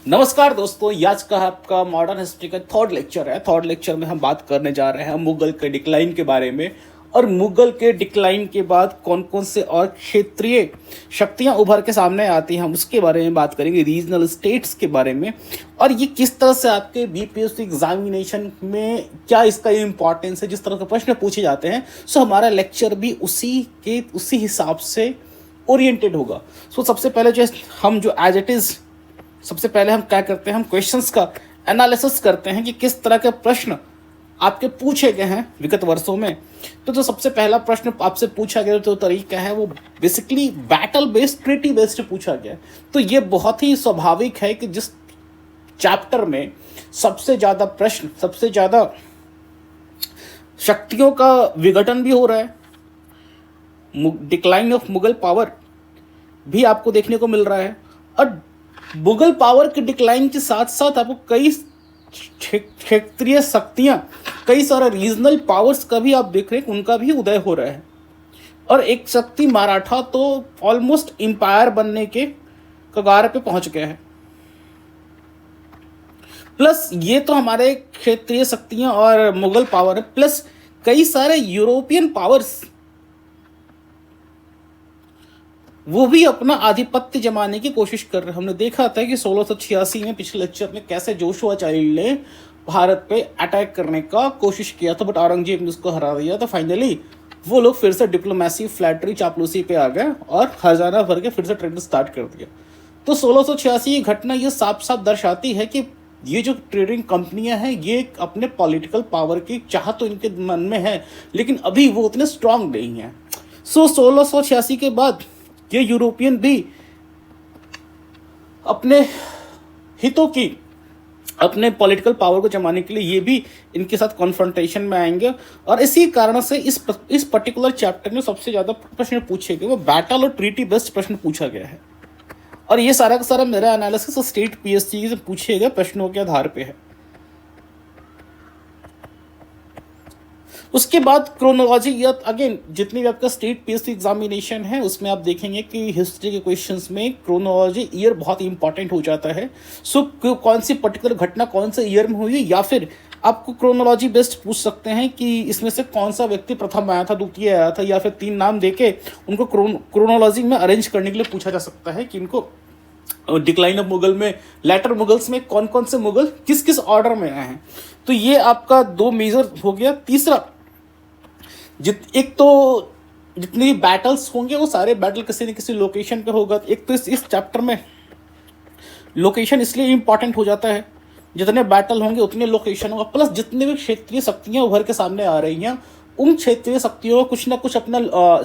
नमस्कार दोस्तों, ये आज का आपका मॉडर्न हिस्ट्री का थर्ड लेक्चर है। थर्ड लेक्चर में हम बात करने जा रहे हैं मुगल के डिक्लाइन के बारे में और मुगल के डिक्लाइन के बाद कौन कौन से और क्षेत्रीय शक्तियां उभर के सामने आती हैं, हम उसके बारे में बात करेंगे। रीजनल स्टेट्स के बारे में और ये किस तरह से आपके बीपीएससी एग्जामिनेशन में क्या इसका इम्पोर्टेंस है, जिस तरह के प्रश्न पूछे जाते हैं। सो हमारा लेक्चर भी उसी हिसाब से ओरिएंटेड होगा। सो सबसे पहले जो एज इट इज़ सबसे पहले हम क्या करते हैं, हम क्वेश्चंस का एनालिसिस करते हैं कि किस तरह के प्रश्न आपके पूछे गए हैं विगत वर्षों में। तो जो सबसे पहला प्रश्न आपसे पूछा गया जो तरीका है वो basically battle based treaty based पूछा गया। तो ये बहुत ही स्वाभाविक है कि जिस चैप्टर में सबसे ज़्यादा प्रश्न, सबसे ज़्यादा शक्तियों का विघटन भी हो रहा है, डिक्लाइन ऑफ मुगल पावर भी आपको देखने को मिल रहा है और मुगल पावर के डिक्लाइन के साथ साथ आपको कई क्षेत्रीय शक्तियां, कई सारे रीजनल पावर्स का भी आप देख रहे हैं उनका भी उदय हो रहा है। और एक शक्ति मराठा तो ऑलमोस्ट एम्पायर बनने के कगार पे पहुंच गया है। प्लस ये तो हमारे क्षेत्रीय शक्तियां और मुगल पावर है, प्लस कई सारे यूरोपियन पावर्स वो भी अपना आधिपत्य जमाने की कोशिश कर रहे हैं। हमने देखा था कि 1686 में पिछले लेक्चर में कैसे जोशुआ चाइल्ड ने भारत पे अटैक करने का कोशिश किया था, बट औरंगजेब ने उसको हरा दिया। तो फाइनली वो लोग फिर से डिप्लोमेसी, फ्लैटरी, चापलूसी पे आ गए और खजाना भर के फिर से ट्रेड स्टार्ट कर दिया। तो 1686 की घटना ये साफ साफ दर्शाती है कि ये जो ट्रेडिंग कंपनियां हैं ये अपने पॉलिटिकल पावर की चाह तो इनके मन में है, लेकिन अभी वो उतने स्ट्रांग नहीं है। 1686 के बाद ये यूरोपियन भी अपने हितों की, अपने पॉलिटिकल पावर को जमाने के लिए ये भी इनके साथ कॉन्फ्रंटेशन में आएंगे। और इसी कारण से इस पर्टिकुलर चैप्टर में सबसे ज़्यादा प्रश्न पूछे गए वो बैटल और ट्रीटी बेस्ड प्रश्न पूछा गया है। और ये सारा का सारा मेरा एनालिसिस स्टेट पीएससी से पूछे गए प्रश्नों के आधार पे है। उसके बाद क्रोनोलॉजी, या अगेन जितनी भी आपका स्टेट पीएससी एग्जामिनेशन है उसमें आप देखेंगे कि हिस्ट्री के क्वेश्चंस में क्रोनोलॉजी ईयर बहुत इंपॉर्टेंट हो जाता है। सो कौन सी पर्टिकुलर घटना कौन से ईयर में हुई, या फिर आपको क्रोनोलॉजी बेस्ड पूछ सकते हैं कि इसमें से कौन सा व्यक्ति प्रथम आया था, द्वितीय आया था, या फिर 3 नाम देके उनको क्रोनोलॉजी में अरेंज करने के लिए पूछा जा सकता है कि इनको डिक्लाइन ऑफ मुगल में, लेटर मुगल्स में कौन कौन से मुगल किस किस ऑर्डर में आए हैं। तो ये आपका 2 मेजर हो गया। तीसरा, एक तो जितने भी बैटल्स होंगे वो सारे बैटल किसी न किसी लोकेशन पे होगा। एक तो इस चैप्टर में लोकेशन इसलिए इम्पॉर्टेंट हो जाता है, जितने बैटल होंगे उतने लोकेशन होगा, प्लस जितने भी क्षेत्रीय शक्तियां उभर के सामने आ रही हैं उन क्षेत्रीय शक्तियों का कुछ ना कुछ अपना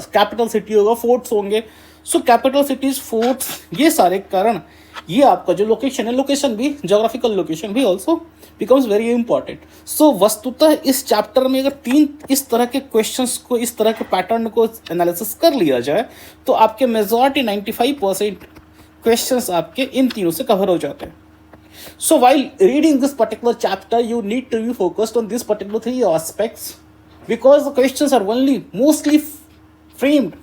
कैपिटल सिटी होगा, फोर्ट्स होंगे। सो कैपिटल सिटीज, फोर्ट्स, ये सारे कारण ये आपका जो लोकेशन है, लोकेशन भी, जोग्राफिकल लोकेशन भी ऑल्सो बिकम्स वेरी इंपॉर्टेंट। सो वस्तुतः इस चैप्टर में अगर 3 इस तरह के क्वेश्चंस को, इस तरह के पैटर्न को एनालिसिस कर लिया जाए तो आपके मेजॉरिटी 95% क्वेश्चंस आपके इन तीनों से कवर हो जाते हैं। So while reading this particular chapter, you need to be focused on these particular 3 aspects because the questions are only mostly framed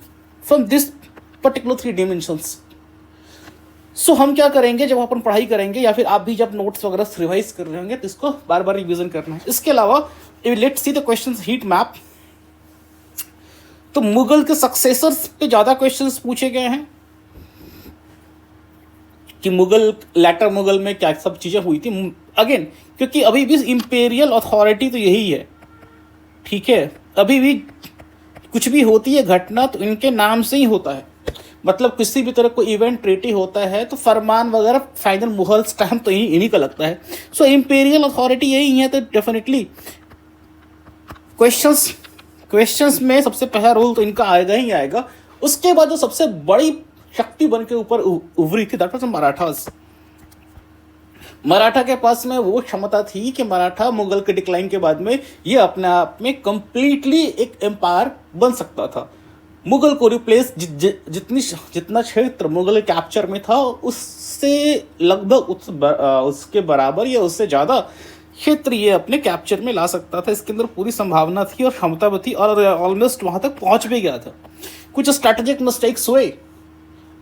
from this particular 3 dimensions. So हम क्या करेंगे जब अपन पढ़ाई करेंगे, या फिर आप भी जब नोट्स वगैरह रिवाइज कर रहे होंगे तो इसको बार बार रिवीजन करना है। इसके अलावा let's see the questions heat map. तो मुगल के सक्सेसर्स पे ज़्यादा क्वेश्चंस पूछे गए हैं कि मुगल, लेटर मुगल में क्या सब चीज़ें हुई थी। अगेन क्योंकि अभी भी इम्पेरियल अथॉरिटी तो यही है, ठीक है, अभी भी कुछ भी होती है घटना तो इनके नाम से ही होता है। मतलब किसी भी तरह कोई इवेंट, ट्रीटी होता है तो फरमान वगैरह फाइनल मुहर स्टैम्प तो इन्हीं का लगता है। सो इम्पेरियल अथॉरिटी यही है, तो डेफिनेटली क्वेश्चंस में सबसे पहला रोल तो इनका आएगा ही आएगा। उसके बाद जो सबसे बड़ी शक्ति बन के ऊपर उभरी थी दैट वाज मराठास। मराठा के पास में वो क्षमता थी कि मराठा मुगल के डिक्लाइन के बाद में ये अपने आप में कंप्लीटली एक एम्पायर बन सकता था। मुगल को रिप्लेस जितना क्षेत्र मुगल कैप्चर में था उससे लगभग उसके बराबर या उससे ज़्यादा क्षेत्र ये अपने कैप्चर में ला सकता था। इसके अंदर पूरी संभावना थी और क्षमता भी थी और ऑलमोस्ट वहाँ तक पहुँच भी गया था। कुछ स्ट्रैटेजिक मिस्टेक्स हुए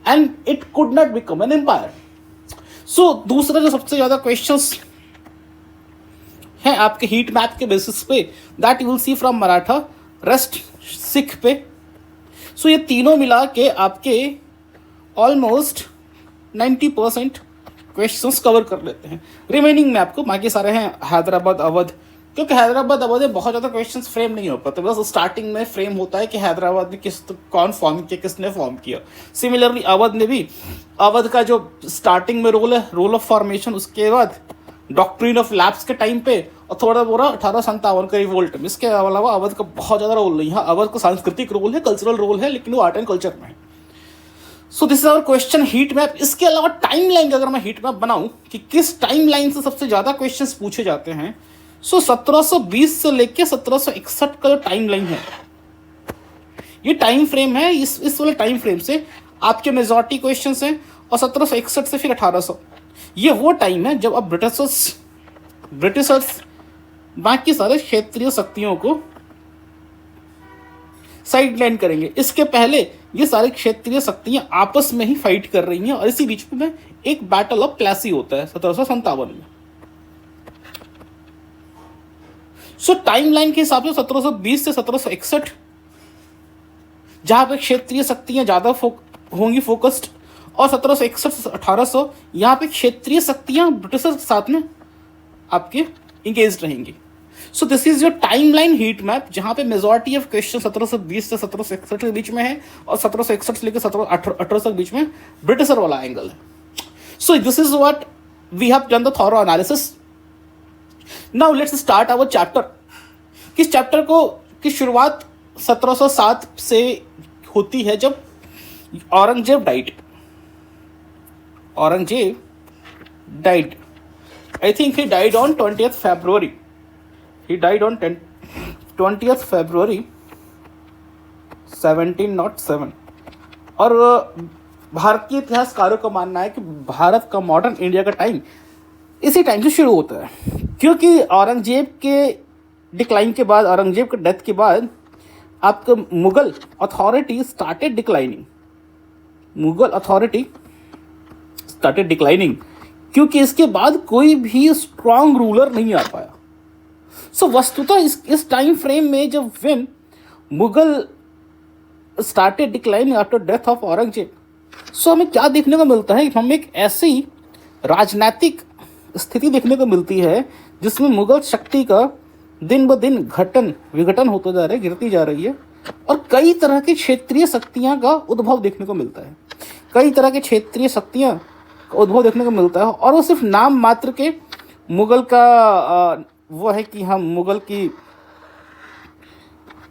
and it could not become an empire. सो दूसरा जो सबसे ज़्यादा क्वेश्चंस हैं आपके हीट मैप के बेसिस पे, that you will see from Maratha, rest Sikh पे। सो ये तीनों मिला के आपके ऑलमोस्ट 90% क्वेश्चंस कवर कर लेते हैं। रिमेनिंग में आपको बाकी सारे हैं हैदराबाद अवध, क्योंकि हैदराबाद अवध में बहुत ज़्यादा क्वेश्चंस फ्रेम नहीं हो पाते, बस स्टार्टिंग में फ्रेम होता है कि हैदराबाद में कौन फॉर्म किया, किसने फॉर्म किया। सिमिलरली अवध में भी, अवध का जो स्टार्टिंग में रोल है, रोल ऑफ फॉर्मेशन, उसके बाद डॉक्ट्रिन ऑफ लैप्स के टाइम पे, और थोड़ा बोरा 1857 का रिवोल्ट में। इसके अलावा अवध का बहुत ज़्यादा रोल नहीं है। अवध का सांस्कृतिक रोल है, कल्चरल रोल है, लेकिन वो आर्ट एंड कल्चर में है। So this is our question heat map. इसके अलावा टाइम लाइन अगर मैं हीट मैप बनाऊं कि किस टाइम लाइन से सबसे ज़्यादा क्वेश्चंस पूछे जाते हैं, सो 1720 से लेके 1761 का जो टाइम लाइन है, ये टाइम फ्रेम है। इस वाले टाइम फ्रेम से आपके मेजॉरिटी क्वेश्चंस हैं, और 1761 से फिर 1800, ये वो टाइम है जब अब ब्रिटिशर्स बाकी सारे क्षेत्रीय शक्तियों को साइड लाइन करेंगे। इसके पहले ये सारी क्षेत्रीय शक्तियां आपस में ही फाइट कर रही हैं, और इसी बीच में एक बैटल ऑफ प्लासी होता है 1757 में। सो टाइम लाइन के हिसाब से 1720 से 1761 जहां पे क्षेत्रीय शक्तियां ज्यादा होंगी फोकस्ड, और 1761 से 1800 यहाँ पे क्षेत्रीय शक्तियां ब्रिटिशर्स के साथ में आपके इंगेज रहेंगी। सो this is your time line heat map, जहां पे मेजॉरिटी ऑफ क्वेश्चन 1720 से 1761 के बीच में है, और 1761 से लेकर 1718 के बीच में ब्रिटिशर वाला एंगल है। So this is what we have done the thorough analysis. Now let's start our chapter. किस चैप्टर को की शुरुआत 1707 से होती है, जब Aurangzeb died. I think he died on 20th February. He died on 20th February 1707। और भारतीय इतिहासकारों का मानना है कि भारत का मॉडर्न इंडिया का टाइम इसी टाइम से शुरू होता है, क्योंकि औरंगजेब के डिक्लाइन के बाद, औरंगजेब के डेथ के बाद आपका मुगल अथॉरिटी स्टार्टेड डिक्लाइनिंग, क्योंकि इसके बाद कोई भी स्ट्रांग रूलर नहीं आ पाया। सो वस्तुतः इस टाइम फ्रेम में जब when Mughal started declining after death of Aurangzeb, so हमें क्या देखने को मिलता है, हमें एक ऐसी राजनीतिक स्थिति देखने को मिलती है जिसमें मुगल शक्ति का दिन ब दिन विघटन होता जा रहा है, गिरती जा रही है, और कई तरह की क्षेत्रीय शक्तियाँ का उद्भव देखने को मिलता है। उद्भव देखने को मिलता है, और वो सिर्फ नाम मात्र के मुगल का वो है कि हम मुगल की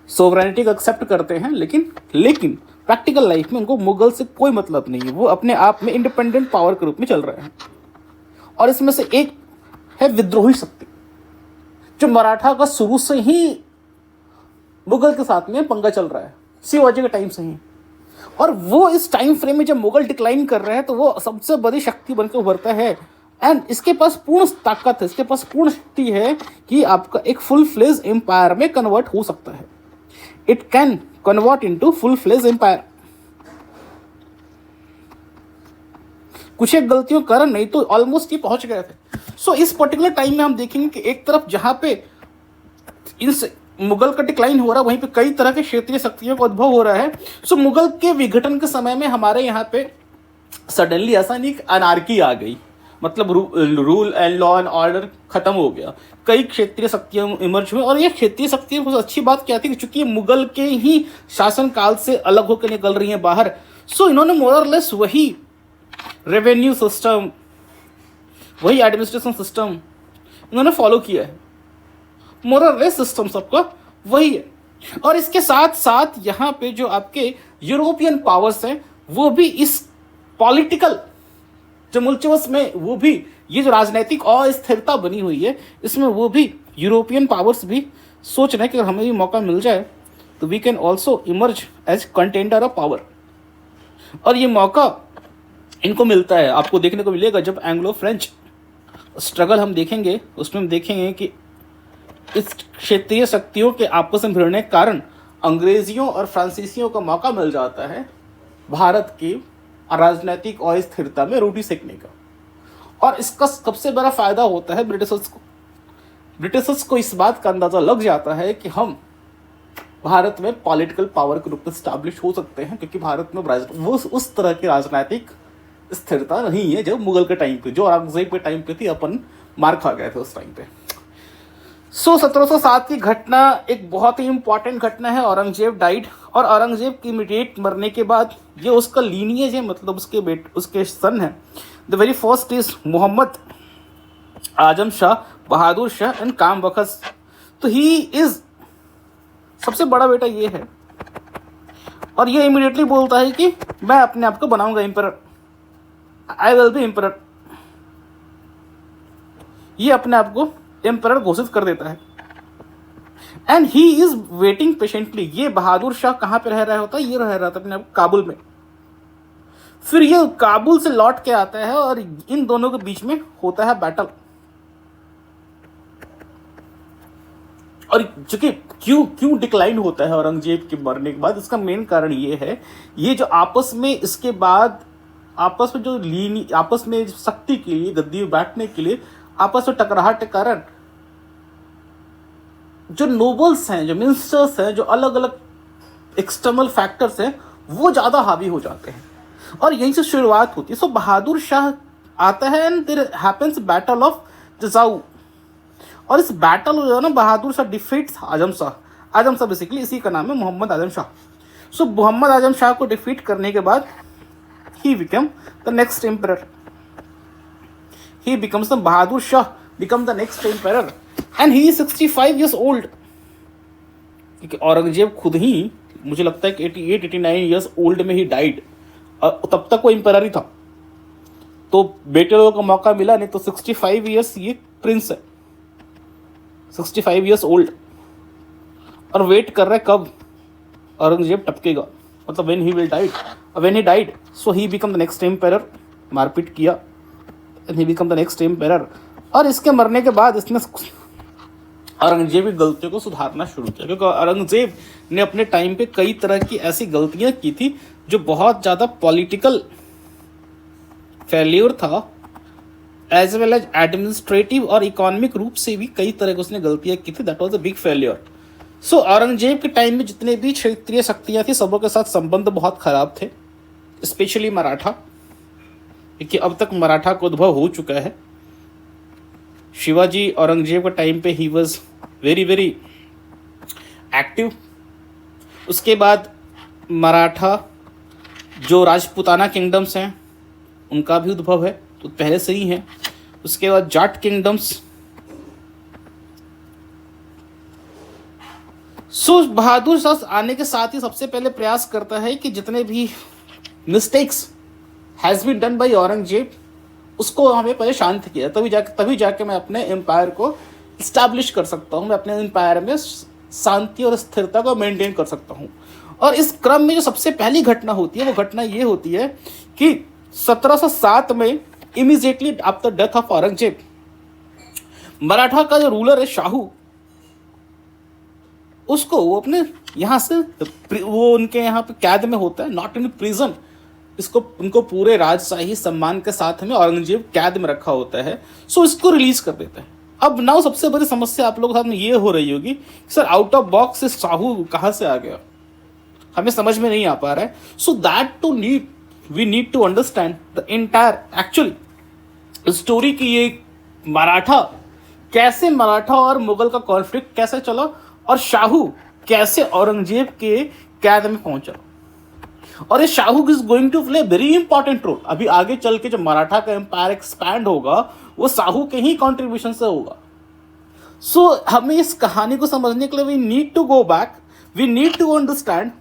सोवरेनिटी को एक्सेप्ट करते हैं, लेकिन प्रैक्टिकल लाइफ में उनको मुगल से कोई मतलब नहीं है। वो अपने आप में इंडिपेंडेंट पावर के रूप में चल रहे हैं, और इसमें से एक है विद्रोही शक्ति, जो मराठा का शुरू से ही मुगल के साथ में पंगा चल रहा है, शिवाजी के टाइम से ही। और वो इस टाइम फ्रेम में जब मुगल डिक्लाइन कर रहे हैं, तो वो सबसे बड़ी शक्ति बनकर उभरता है, एंड इसके पास पूर्ण ताकत है, इसके पास पूर्ण शक्ति है कि आपका एक फुल फ्लेज एम्पायर में कन्वर्ट हो सकता है। It can convert into full fledge empire. कुछ एक गलतियों के कारण, नहीं तो ऑलमोस्ट ये पहुंच गए थे। सो इस पर्टिकुलर टाइम में हम देखेंगे कि एक तरफ जहां पे इस मुगल का डिक्लाइन हो रहा है, वहीं पे कई तरह के क्षेत्रीय शक्तियों का उद्भव हो रहा है। सो मुगल के विघटन के समय में हमारे यहाँ पे सडनली ऐसा नहीं अनार्की आ गई, मतलब rule and law and order खत्म हो गया, कई क्षेत्रीय शक्तियां इमर्ज हुई। और ये क्षेत्रीय शक्तियां कुछ अच्छी बात क्या थी कि चूंकि मुगल के ही शासन काल से अलग होकर निकल रही हैं बाहर, सो इन्होंने मोर और लेस वही रेवेन्यू सिस्टम, वही एडमिनिस्ट्रेशन सिस्टम इन्होंने फॉलो किया है। मोर और लेस सिस्टम सबका वही है। और इसके साथ साथ यहाँ पे जो आपके यूरोपियन पावर्स हैं, वो भी इस पॉलिटिकल जो मुल्चवस में, वो भी ये जो राजनीतिक अस्थिरता बनी हुई है, इसमें वो भी यूरोपियन पावर्स भी सोच रहे हैं कि अगर हमें भी मौका मिल जाए तो we can also emerge as contender of power. और ये मौका इनको मिलता है, आपको देखने को मिलेगा जब एंग्लो फ्रेंच स्ट्रगल हम देखेंगे, उसमें हम देखेंगे कि इस क्षेत्रीय शक्तियों के आपस में भिड़ने के कारण अंग्रेजियों और फ्रांसीसियों को मौका मिल जाता है भारत की राजनीतिक अस्थिरता में रोटी सेकने का। और इसका सबसे बड़ा फायदा होता है ब्रिटिशर्स को इस बात का अंदाजा लग जाता है कि हम भारत में पॉलिटिकल पावर के रूप में स्टैब्लिश हो सकते हैं, क्योंकि भारत में वो उस तरह की राजनीतिक स्थिरता नहीं है जो मुगल के टाइम पे, जो औरंगजेब के टाइम पे थी। अपन मार खा गए थे उस टाइम पे। 1707 की घटना एक बहुत ही इंपॉर्टेंट घटना है। औरंगजेब डाइड, और औरंगजेब की इमीडिएट मरने के बाद ये उसका लीनिएज है, मतलब उसके सन है। The very first is Mohammad Azam Shah, Bahadur Shah and Kam Bakhsh. तो ही इज सबसे बड़ा बेटा ये है, और ये इमीडिएटली बोलता है कि मैं अपने आप को बनाऊंगा emperor, I will be emperor. ये अपने आप को एम्परर घोषित कर देता है। And he is waiting patiently. ये बहादुर शाह कहाँ पे रह रहा होता है? ये रह रहा था अपने आप काबुल में। फिर ये काबुल से लौट के आता है और इन दोनों के बीच में होता है बैटल। और चूंकि क्यों डिक्लाइन होता है औरंगजेब के मरने के बाद, इसका मेन कारण ये है, ये जो आपस में इसके बाद आपस में जो आपस में शक्ति के लिए, गद्दी में बैठने के लिए आपस में टकराहट के कारण जो नोबल्स हैं, जो मिनिस्टर्स हैं, जो अलग अलग एक्सटर्नल फैक्टर्स हैं, वो ज़्यादा हावी हो जाते हैं, और यहीं से शुरुआत होती है। सो बहादुर शाह आता है and there happens battle of Jajau. और इस बैटल जो है ना, बहादुर शाह डिफीट्स आजम शाह। आजम शाह बेसिकली इसी का नाम है, मोहम्मद आजम शाह। सो मोहम्मद आजम शाह को डिफीट करने के बाद he became the next emperor. He becomes the Bahadur Shah, become the next emperor, and he is 65 years old. क्योंकि औरंगजेब खुद ही मुझे लगता है कि 88-89 years old में ही डाइड, और तब तक वो एम्परर ही था। तो बेटे लोगों का मौका मिला नहीं, तो 65 years ये प्रिंस है, 65 years old, और वेट कर रहा है कब औरंगजेब टपकेगा, मतलब when he will die. When he died, so he become the next emperor. मारपीट किया and he become the next emperor. और इसके मरने के बाद इसने औरंगजेब की गलतियों को सुधारना शुरू किया, क्योंकि औरंगजेब ने अपने टाइम पे कई तरह की ऐसी गलतियां की थी जो बहुत ज़्यादा पॉलिटिकल फेल्योर था, एज वेल एज एडमिनिस्ट्रेटिव और इकोनॉमिक रूप से भी कई तरह की उसने गलतियां की थी। That was a big failure. So Aurangzeb के टाइम में जितने भी क्षेत्रीय शक्तियां थी, सबों के साथ संबंध बहुत खराब थे, स्पेशली मराठा, क्योंकि अब तक मराठा का उद्भव हो चुका है। शिवाजी औरंगजेब के टाइम पे he was very very active. उसके बाद मराठा जो राजपूताना किंगडम्स हैं उनका भी उद्भव है, तो पहले से ही है। उसके बाद जाट किंगडम्स। सो बहादुर शाह आने के साथ ही सबसे पहले प्रयास करता है कि जितने भी mistakes has been done by Aurangzeb उसको हमें पहले शांत किया, तभी जाके मैं अपने एम्पायर को इस्टेब्लिश कर सकता हूँ, मैं अपने एम्पायर में शांति और स्थिरता को मेंटेन कर सकता हूँ। और इस क्रम में जो सबसे पहली घटना होती है वो घटना ये होती है कि 1707 में immediately after death of Aurangzeb, Maratha का जो रूलर है शाहू, उसको वो अपने यहाँ से वो उनके यहाँ पे कैद में होता है, नॉट इन प्रिजन, इसको उनको पूरे राजशाही सम्मान के साथ में औरंगजेब कैद में रखा होता है। सो इसको रिलीज कर देता है। अब नाउ सबसे बड़ी समस्या आप लोगों के साथ में ये हो रही होगी, सर आउट ऑफ बॉक्स से शाहू कहाँ से आ गया, हमें समझ में नहीं आ पा रहा है। So that to need we need to understand the entire actually story की, ये मराठा और मुगल का कॉन्फ्लिक्ट कैसे चला, और शाहू कैसे औरंगजेब के कैद में पहुंचा। और ये Shahu is going to play very important role. अभी आगे चल के जो मराठा का एम्पायर एक्सपैंड होगा वो शाहू के ही कॉन्ट्रीब्यूशन से होगा। सो हमें इस कहानी को समझने के लिए we need to go back, we need to understand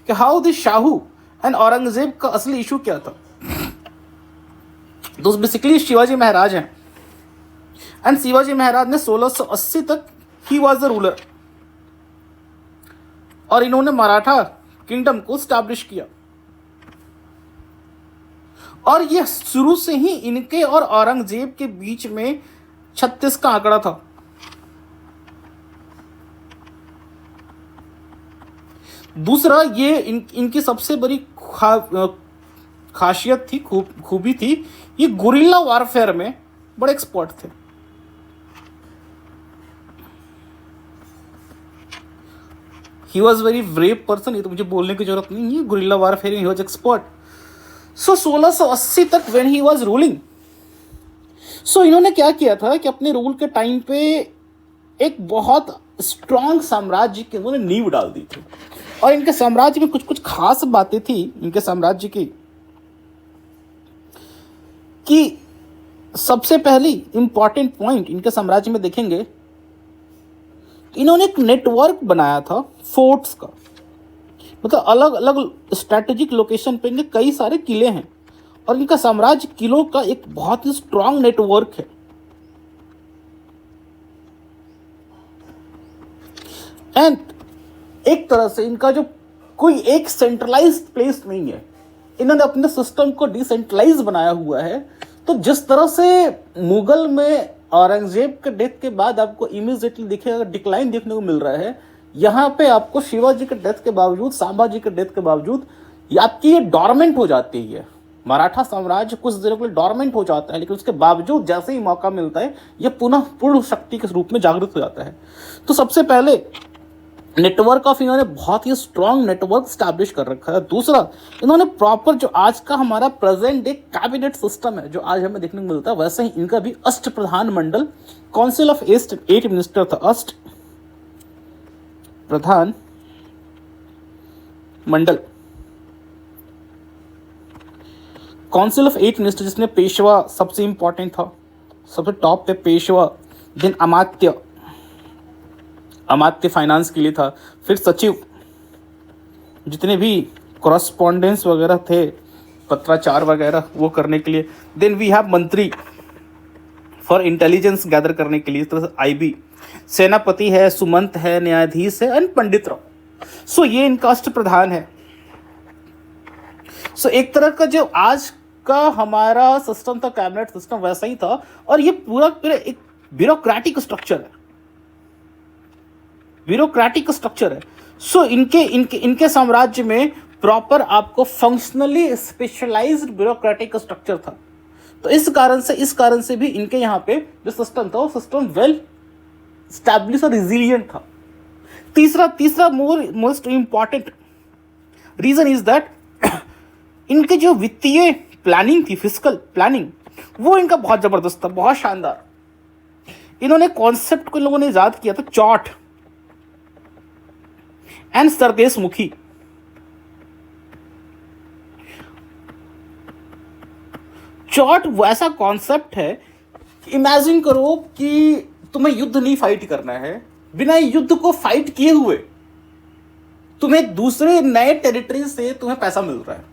कि how this Shahu and Aurangzeb का असली इशू क्या था। दोस्त बेसिकली शिवाजी महाराज हैं, एंड शिवाजी महाराज ने 1680 तक ही वॉज द रूलर, और इन्होंने मराठा किंगडम को स्टैब्लिश किया। और यह शुरू से ही इनके और औरंगजेब के बीच में 36 का आंकड़ा था। दूसरा ये इनकी सबसे बड़ी खासियत थी, खूबी थी ये गुरिल्ला वारफेयर में बड़े एक्सपर्ट थे। He was very brave person, ये तो मुझे बोलने की जरूरत नहीं है, गुरिल्ला वारफेयर में ही वॉज एक्सपर्ट। सो 1680 तक व्हेन ही वॉज रूलिंग, सो इन्होंने क्या किया था कि अपने रूल के टाइम पे एक बहुत स्ट्रांग साम्राज्य की उन्होंने नींव डाल दी थी। और इनके साम्राज्य में कुछ कुछ खास बातें थी इनके साम्राज्य की, कि सबसे पहली इंपॉर्टेंट पॉइंट इनके साम्राज्य में देखेंगे, इन्होंने एक नेटवर्क बनाया था फोर्ट्स का। मतलब अलग अलग स्ट्रैटेजिक लोकेशन पे इनके कई सारे किले हैं और इनका साम्राज्य किलों का एक बहुत ही स्ट्रांग नेटवर्क है। एंड एक तरह से इनका जो कोई एक सेंट्रलाइज्ड प्लेस नहीं है, इन्होंने अपने सिस्टम को डिसेंट्रलाइज बनाया हुआ है। तो जिस तरह से मुगल में औरंगजेब के डेथ के बाद आपको इमीडिएटली दिखेगा डिक्लाइन देखने को मिल रहा है, यहाँ पे आपको शिवाजी के डेथ के बावजूद, संभाजी के डेथ के बावजूद आपकी ये डॉर्मेंट हो जाती है। मराठा साम्राज्य कुछ देर के लिए डॉर्मेंट हो जाता है, लेकिन उसके बावजूद जैसे ही मौका मिलता है ये पुनः पूर्ण शक्ति के रूप में जागृत हो जाता है। तो सबसे पहले नेटवर्क ऑफ इन्होंने बहुत ही स्ट्रॉन्ग नेटवर्क स्टैब्लिश कर रखा है। दूसरा, इन्होंने प्रॉपर जो आज का हमारा प्रेजेंट डे कैबिनेट सिस्टम है जो आज हमें देखने को मिलता है, वैसे ही इनका भी अष्ट प्रधान मंडल, काउंसिल ऑफ 8 मिनिस्टर था, अष्ट प्रधान मंडल, काउंसिल ऑफ 8 मिनिस्टर, जिसमें पेशवा सबसे इंपॉर्टेंट था, सबसे टॉप पे पेशवा, देन अमात्य, अमात्य फाइनेंस के लिए था, फिर सचिव, जितने भी कॉरस्पॉन्डेंस वगैरह थे, पत्राचार वगैरह वो करने के लिए, देन वी हैव मंत्री फॉर इंटेलिजेंस गैदर करने के लिए, इस तरह से आईबी, सेनापति है, सुमंत है, न्यायाधीश है एंड पंडित राव। सो ये इनका अष्ट प्रधान है। सो एक तरह का जो आज का हमारा सिस्टम था कैबिनेट सिस्टम वैसा ही था, और ये पूरा एक ब्यूरोक्रेटिक स्ट्रक्चर है, ब्यूरोक्रेटिक स्ट्रक्चर है। सो इनके साम्राज्य में प्रॉपर आपको फंक्शनली स्पेशलाइज्ड ब्यूरोक्रेटिक स्ट्रक्चर था। तो इस कारण से भी इनके यहाँ पे जो सिस्टम था वो सिस्टम वेल स्टैब्लिश और रिजिलियंट था। तीसरा most important reason is that इनके जो वित्तीय प्लानिंग थी, फिस्कल प्लानिंग, वो इनका बहुत जबरदस्त था, बहुत शानदार। इन्होंने कॉन्सेप्ट को लोगों ने याद किया था, चौट एंड सरदेश मुखी। चौट वो ऐसा कॉन्सेप्ट है, इमेजिन करो कि तुम्हें युद्ध नहीं फाइट करना है, बिना युद्ध को फाइट किए हुए तुम्हें दूसरे नए टेरिटरी से तुम्हें पैसा मिल रहा है।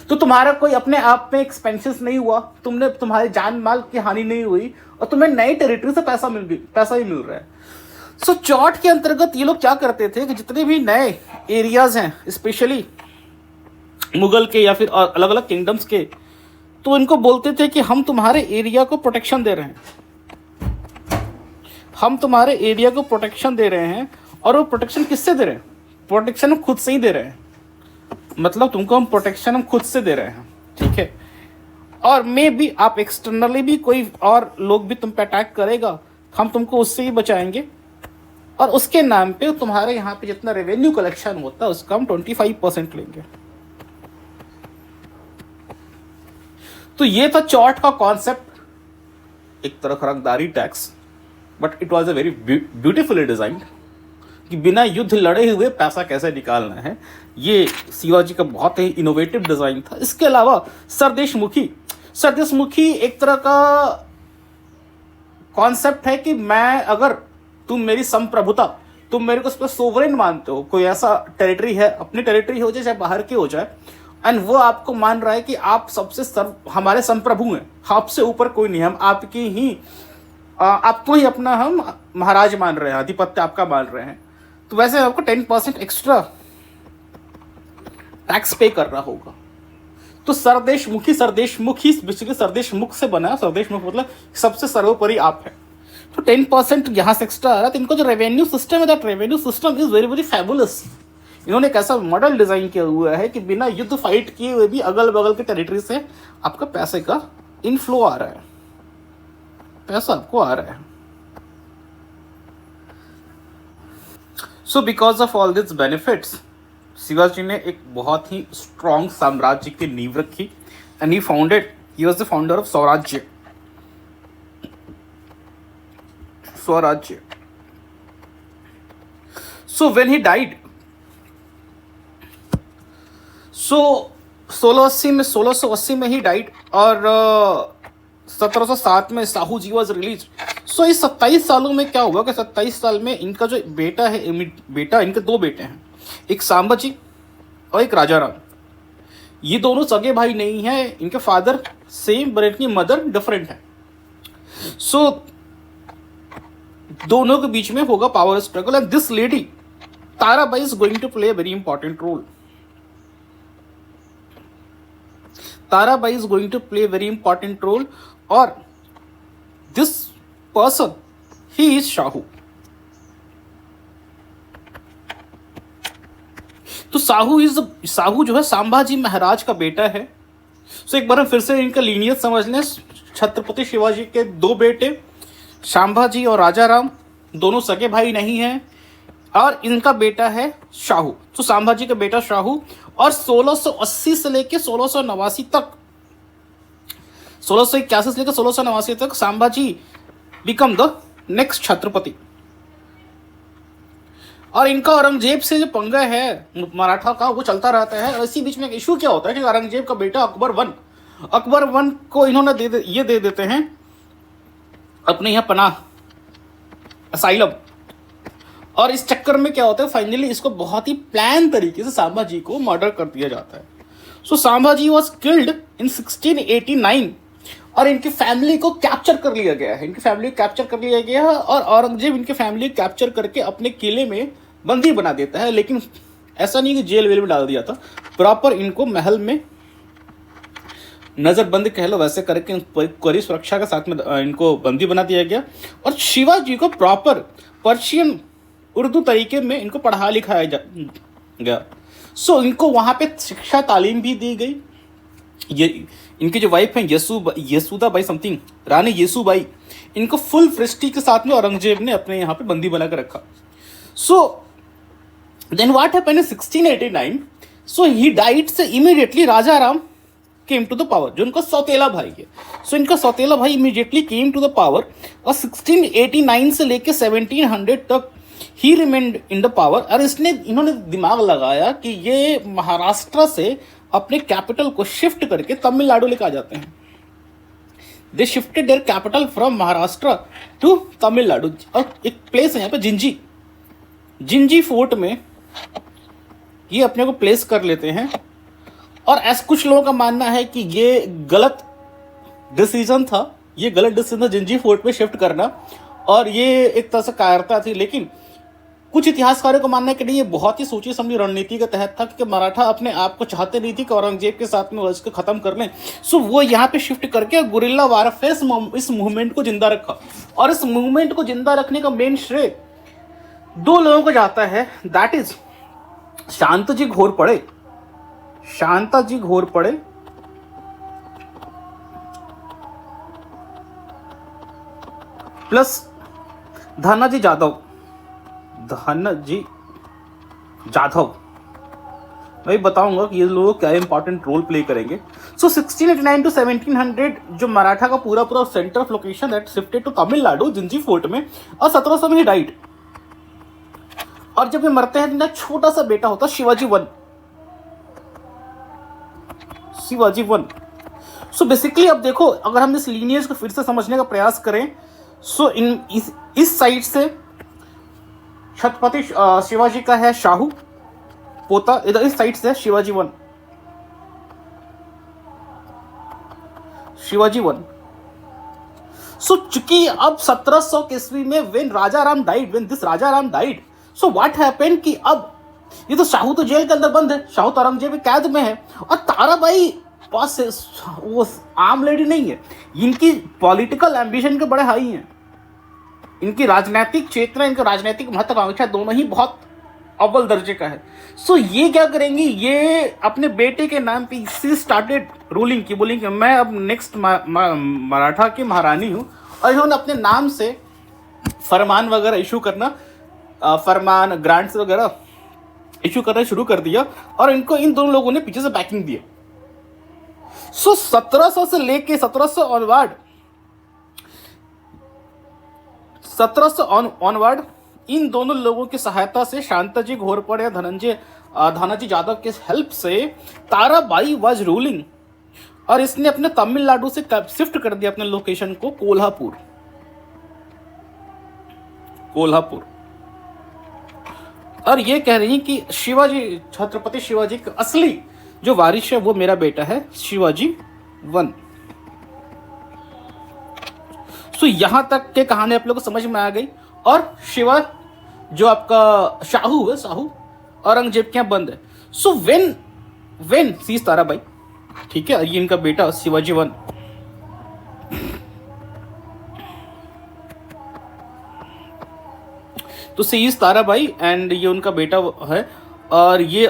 तो तुम्हारा कोई अपने आप में एक्सपेंसेस नहीं हुआ, तुम्हारे जान माल की हानि नहीं हुई, और तुम्हें नई टेरिटरी से पैसा ही मिल रहा है। सो चौट के अंतर्गत ये लोग क्या करते थे कि जितने भी नए एरियाज हैं, स्पेशली मुगल के या फिर अलग अलग किंगडम्स के, तो इनको बोलते थे कि हम तुम्हारे एरिया को प्रोटेक्शन दे रहे हैं, हम तुम्हारे एरिया को प्रोटेक्शन दे रहे हैं। और वो प्रोटेक्शन किससे दे रहे हैं? प्रोटेक्शन हम खुद से ही दे रहे हैं, मतलब तुमको हम प्रोटेक्शन हम खुद से दे रहे हैं, ठीक है। और मे भी आप एक्सटर्नली भी कोई और लोग भी तुम पे अटैक करेगा, हम तुमको उससे ही बचाएंगे, और उसके नाम पे तुम्हारे यहाँ पे जितना रेवेन्यू कलेक्शन होता है उसका हम 25% लेंगे। तो ये था चौट का कॉन्सेप्ट, एक तरह का रंगदारी tax, but it was a very beautifully designed कि बिना युद्ध लड़े हुए पैसा कैसे निकालना है। ये शिवाजी का बहुत ही इनोवेटिव डिजाइन था। इसके अलावा सरदेशमुखी एक तरह का कॉन्सेप्ट है कि मैं, अगर तुम मेरी संप्रभुता, तुम मेरे को उस पर सोवरेन मानते हो, कोई ऐसा टेरिटरी है, अपनी टेरिटरी हो जाए चाहे बाहर की हो जाए, एंड वो आपको मान रहा है कि आप सबसे हमारे संप्रभु हैं, आपसे ऊपर कोई नहीं, हम आपकी ही आपको ही अपना हम महाराज मान रहे हैं, आधिपत्य आपका मान रहे हैं, तो वैसे आपको 10% एक्स्ट्रा टैक्स पे कर रहा होगा। तो सरदेशमुखी बेसिकली सरदेशमुख से बना, सरदेशमुख मतलब सबसे सर्वोपरि आप है। तो 10% यहाँ से एक्स्ट्रा आ रहा है। तो इनको जो रेवेन्यू सिस्टम है, that revenue system is very very fabulous. इन्होंने एक ऐसा मॉडल डिजाइन किया हुआ है कि बिना युद्ध फाइट किए हुए भी अगल बगल के टेरिटरी से आपका पैसे का इनफ्लो आ रहा है, पैसा आपको आ रहा है। So because of all this benefits Shivaji ने एक बहुत ही स्ट्रॉन्ग साम्राज्य की नींव रखी and he was the founder of Swarajya. So when he died, सो 1680 में ही डाइड और 1707 में साहू जी वॉज रिलीज। सो इस 27 सालों में क्या हुआ कि 27 साल में इनका जो बेटा है, इनके दो बेटे हैं, एक सांबाजी और एक राजा राम। ये दोनों सगे भाई नहीं हैं, इनके फादर सेम बट इनकी मदर डिफरेंट है। सो दोनों के बीच में होगा power struggle and this lady Tarabai is going to play a very important role. Tarabai is going to play a very important role, और this person he is Shahu. तो साहू जो है संभाजी महाराज का बेटा है। सो एक बार हम फिर से इनका लीनियज समझ लें। छत्रपति शिवाजी के दो बेटे संभाजी और राजा राम, दोनों सगे भाई नहीं हैं, और इनका बेटा है शाहू। तो संभाजी का बेटा शाहू, और 1680 से लेकर 1689 तक, 1681 से लेकर 1689 तक Sambhaji become the next Chhatrapati. और इनका औरंगजेब से जो पंगा है मराठा का वो चलता रहता है। और इसी बीच में एक इशू क्या होता है कि औरंगजेब का बेटा अकबर वन को इन्होंने दे देते हैं अपने यहाँ पनाह, असाइलम। और इस चक्कर में क्या होता है, फाइनली इसको बहुत ही प्लान तरीके से संभाजी को मर्डर कर दिया जाता है। सो संभाजी वॉज किल्ड इन 1689 और इनकी फैमिली को कैप्चर कर लिया गया है। और औरंगजेब इनके फैमिली कैप्चर करके अपने किले में बंदी बना देता है। लेकिन ऐसा नहीं कि जेल वेल में डाल दिया था, प्रॉपर इनको महल में नजरबंद कह लो वैसे करके कड़ी सुरक्षा के साथ में इनको बंदी बना दिया गया। और शिवाजी को प्रॉपर पर्शियन उर्दू तरीके में इनको पढ़ा लिखाया गया। सो इनको वहाँ पे शिक्षा तालीम भी दी गई। ये इनकी जो वाइफ है यसुदाबाई समथिंग, रानी येसुबाई, इनको फुल फ्रिस्टी के साथ में औरंगजेब ने अपने यहाँ पे बंदी बना कर रखा। So then what happened in 1689, so he died से immediately Raja Ram came to the power, जो उनका सौतेला भाई है। सो इनका सौतेला भाई immediately came to the power, और 1689 से लेके 1700 तक he remained in the power. और इन्होंने दिमाग लगाया कि ये महाराष्ट्र से अपने कैपिटल को शिफ्ट करके तमिलनाडु लेकर आ जाते हैं। They shifted their capital from Maharashtra to Tamil Nadu. और एक प्लेस है यहाँ पे जिंजी फोर्ट में ये अपने को प्लेस कर लेते हैं। और ऐसा कुछ लोगों का मानना है कि ये गलत डिसीजन था जिंजी फोर्ट में शिफ्ट करना, और ये एक तरह से कायरता थी। लेकिन कुछ इतिहासकारों का मानना है कि नहीं, ये बहुत ही सोची समझी रणनीति के तहत था, क्योंकि मराठा अपने आप को चाहते नहीं थी कि औरंगजेब के साथ में उसको खत्म कर लें। सो वो यहाँ पे शिफ्ट करके गुरिल्ला वारफेयर इस मूवमेंट को जिंदा रखा। और इस मूवमेंट को जिंदा रखने का मेन श्रेय दो लोगों को जाता है, that is Santaji Ghorpade plus Dhanaji Jadhav. मैं बताऊंगा कि ये लोग क्या इंपॉर्टेंट रोल प्ले करेंगे। सो 1689 टू 1700 जो मराठा का पूरा centre of location that shifted to Tamil Nadu Gingee fort में, और 1700 में ही डाइड। और जब ये मरते हैं, इनका छोटा सा बेटा होता शिवाजी वन। सो बेसिकली अब देखो, अगर हम इस लीनियज को फिर से समझने का प्रयास करें, सो इस साइड से छत्रपति शिवाजी का है शाहू पोता, इधर इस साइड से शिवाजी वन। सो चूंकि अब 1700 के ईस्वी में when this Raja Ram died, so what happened कि अब ये तो शाहू तो जेल के अंदर बंद है, शाहू तो औरंगजेब की कैद में है, और ताराबाई पास से वो आम लेडी नहीं है। इनकी पॉलिटिकल एम्बिशन के बड़े हाई हैं, इनकी राजनीतिक चेतना, इनका राजनीतिक महत्वाकांक्षा दोनों ही बहुत अव्वल दर्जे का है। सो ये क्या करेंगी, ये अपने बेटे के नाम पे सी स्टार्टेड रूलिंग की, बोलेंगे मैं अब नेक्स्ट मराठा की महारानी हूँ, और इन्होंने अपने नाम से फरमान वगैरह इशू करना, फरमान ग्रांट्स वगैरह इशू करना शुरू कर दिया, और इनको इन दोनों लोगों ने पीछे से बैकिंग दिया। सो 1700 से लेके 1700 ऑनवर्ड, 1700 ऑनवर्ड इन दोनों लोगों की सहायता से, शांताजी घोरपड़े या धनाजी जादव के हेल्प से ताराबाई वाज रूलिंग, और इसने अपने तमिलनाडु से शिफ्ट कर दिया अपने लोकेशन को कोल्हापुर। और ये कह रही है कि शिवाजी, छत्रपति शिवाजी का असली जो वारिश है वो मेरा बेटा है शिवाजी 1। सो यहां तक के कहानी आप लोगों को समझ में आ गई। और शिवा जो आपका शाहू है, शाहू औरंगजेब के यहाँ बंद है। सो वेन सीज ताराबाई, ठीक है, ये इनका बेटा शिवाजी 1। तो सीज ताराबाई एंड ये उनका बेटा है। और ये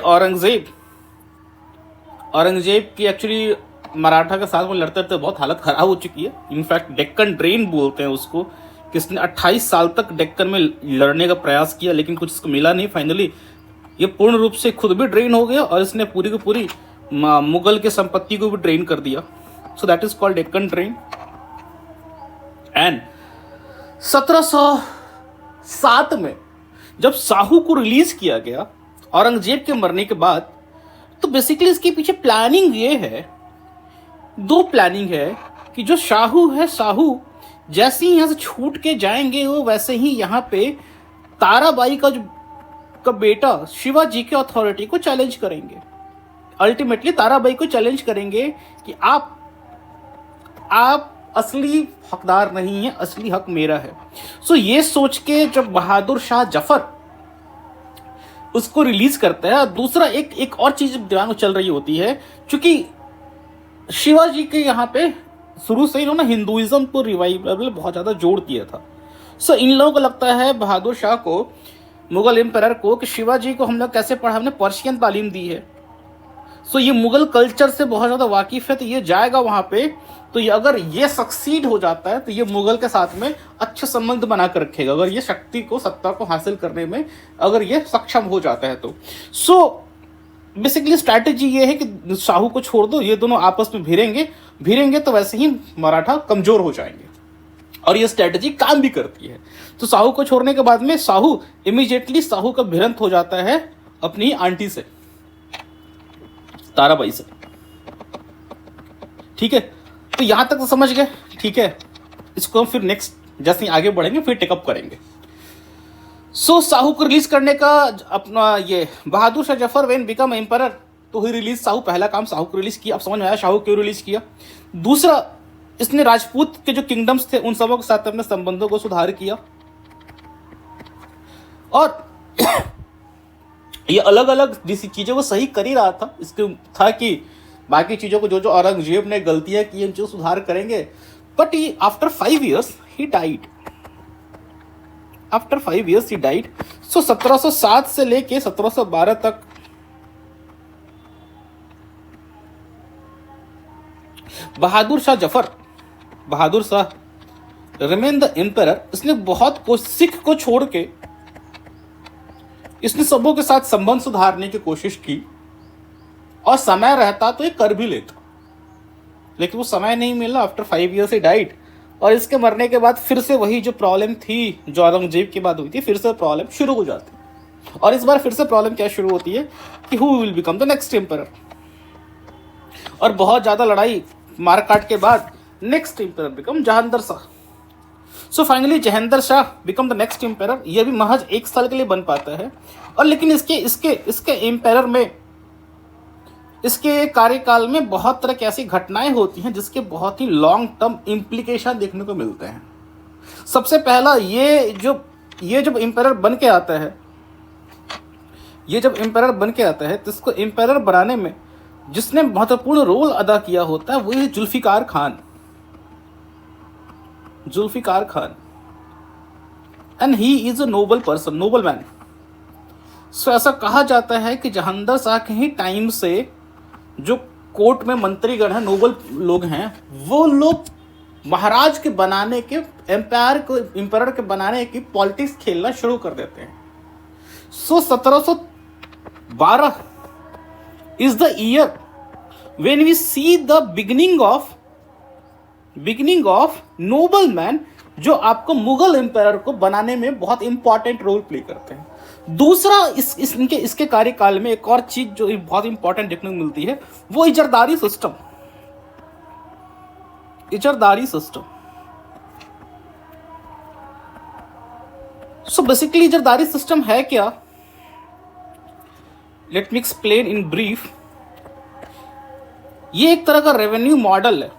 औरंगजेब की एक्चुअली मराठा के साथ में लड़ते लड़ते बहुत हालत खराब हो चुकी है। इनफैक्ट डेक्कन ड्रेन बोलते हैं उसको, किसने 28 साल तक डेक्कन में लड़ने का प्रयास किया लेकिन कुछ इसको मिला नहीं। फाइनली ये पूर्ण रूप से खुद भी ड्रेन हो गया और इसने पूरी की पूरी मुगल के संपत्ति को भी ड्रेन कर दिया। So that is called Deccan drain. And 1707 में जब शाहू को रिलीज किया गया औरंगजेब के मरने के बाद, तो बेसिकली इसके पीछे प्लानिंग ये है, दो प्लानिंग है कि जो शाहू है, शाहू जैसे ही यहां से छूट के जाएंगे वो वैसे ही यहाँ पे ताराबाई का बेटा शिवाजी के अथॉरिटी को चैलेंज करेंगे। अल्टीमेटली ताराबाई को चैलेंज करेंगे कि आप असली हकदार नहीं है, असली हक मेरा है। सो ये सोच के जब बहादुर शाह जफर उसको रिलीज करता है। दूसरा एक और चीज दिमाग में चल रही होती है, क्योंकि शिवाजी के यहाँ पे शुरू से इन्होंने हिंदुइज्म को रिवाइवल बहुत ज़्यादा जोड़ दिया था। सो इन लोगों को लगता है बहादुर शाह को, मुगल एम्पायर को, कि शिवाजी को हम लोग कैसे पढ़ा, हमने पर्शियन तालीम दी है। सो ये मुगल कल्चर से बहुत ज़्यादा वाकिफ़ है, तो ये जाएगा वहाँ पे, तो ये अगर ये सक्सीड हो जाता है तो ये मुगल के साथ में अच्छे संबंध बना कर रखेगा, अगर ये शक्ति को, सत्ता को हासिल करने में अगर ये सक्षम हो जाता है तो। सो बेसिकली स्ट्रैटेजी ये है कि शाहू को छोड़ दो, ये दोनों आपस में भिड़ेंगे तो वैसे ही मराठा कमजोर हो जाएंगे, और ये स्ट्रैटेजी काम भी करती है। तो शाहू को छोड़ने के बाद में शाहू इमीडिएटली शाहू का भिड़ंत हो जाता है अपनी आंटी से, ताराबाई से। ठीक है, तो यहां तक तो समझ गए। ठीक है, इसको हम फिर नेक्स्ट जैसे आगे बढ़ेंगे फिर टेकअप करेंगे। सो शाहू को रिलीज करने का अपना ये Bahadur Shah Zafar when became emperor, तो ही रिलीज शाहू, पहला काम शाहू को रिलीज किया। अब समझ में आया शाहू क्यों रिलीज किया। दूसरा, इसने राजपूत के जो किंगडम्स थे उन सबों के साथ अपने संबंधों को सुधार किया, और ये अलग अलग चीजों को सही कर ही रहा था। इसके था कि बाकी चीजों को जो औरंगजेब ने गलतियां की जो सुधार करेंगे, but he after 5 years he died. After 5 years he died. So 1707 से लेके 1712 तक Bahadur Shah remain the emperor. इसने बहुत सिख को छोड़ के इसने सबों के साथ संबंध सुधारने की कोशिश की, और समय रहता तो ये कर भी लेता, लेकिन वो समय नहीं मिला। आफ्टर 5 years ही डाइड, और इसके मरने के बाद फिर से वही जो प्रॉब्लम थी जो औरंगजेब की बात हुई थी, फिर से प्रॉब्लम शुरू हो जाती। और इस बार फिर से प्रॉब्लम क्या शुरू होती है कि who will become the next emperor. और बहुत ज़्यादा लड़ाई मारकाट के बाद next emperor become Jahangir Shah. So finally Jahangir Shah become the next emperor. यह भी महज 1 साल के लिए बन पाता है, और लेकिन इसके एम्परर में, इसके कार्यकाल में बहुत तरह की ऐसी घटनाएं होती हैं जिसके बहुत ही लॉन्ग टर्म इम्प्लीकेशन देखने को मिलते हैं। सबसे पहला, ये जब एम्परर बन के आता है, तो इसको एम्परर बनाने में जिसने महत्वपूर्ण रोल अदा किया होता है वो है Zulfikar Khan, and he is a noble man. So ऐसा कहा जाता है कि जहांगीर शाह के ही टाइम से जो कोर्ट में मंत्रीगण हैं, नोबल लोग हैं, वो लोग महाराज के बनाने के, एम्पायर के बनाने की पॉलिटिक्स खेलना शुरू कर देते हैं। सो 1712 is the year when we see the beginning of nobleman, जो आपको मुगल एम्पायर को बनाने में बहुत इंपॉर्टेंट रोल प्ले करते हैं। दूसरा इसके कार्यकाल में एक और चीज जो बहुत इंपॉर्टेंट देखने को मिलती है, वो इजरदारी सिस्टम। सो बेसिकली इजरदारी सिस्टम है क्या? Let me explain in brief. ये एक तरह का रेवेन्यू मॉडल है।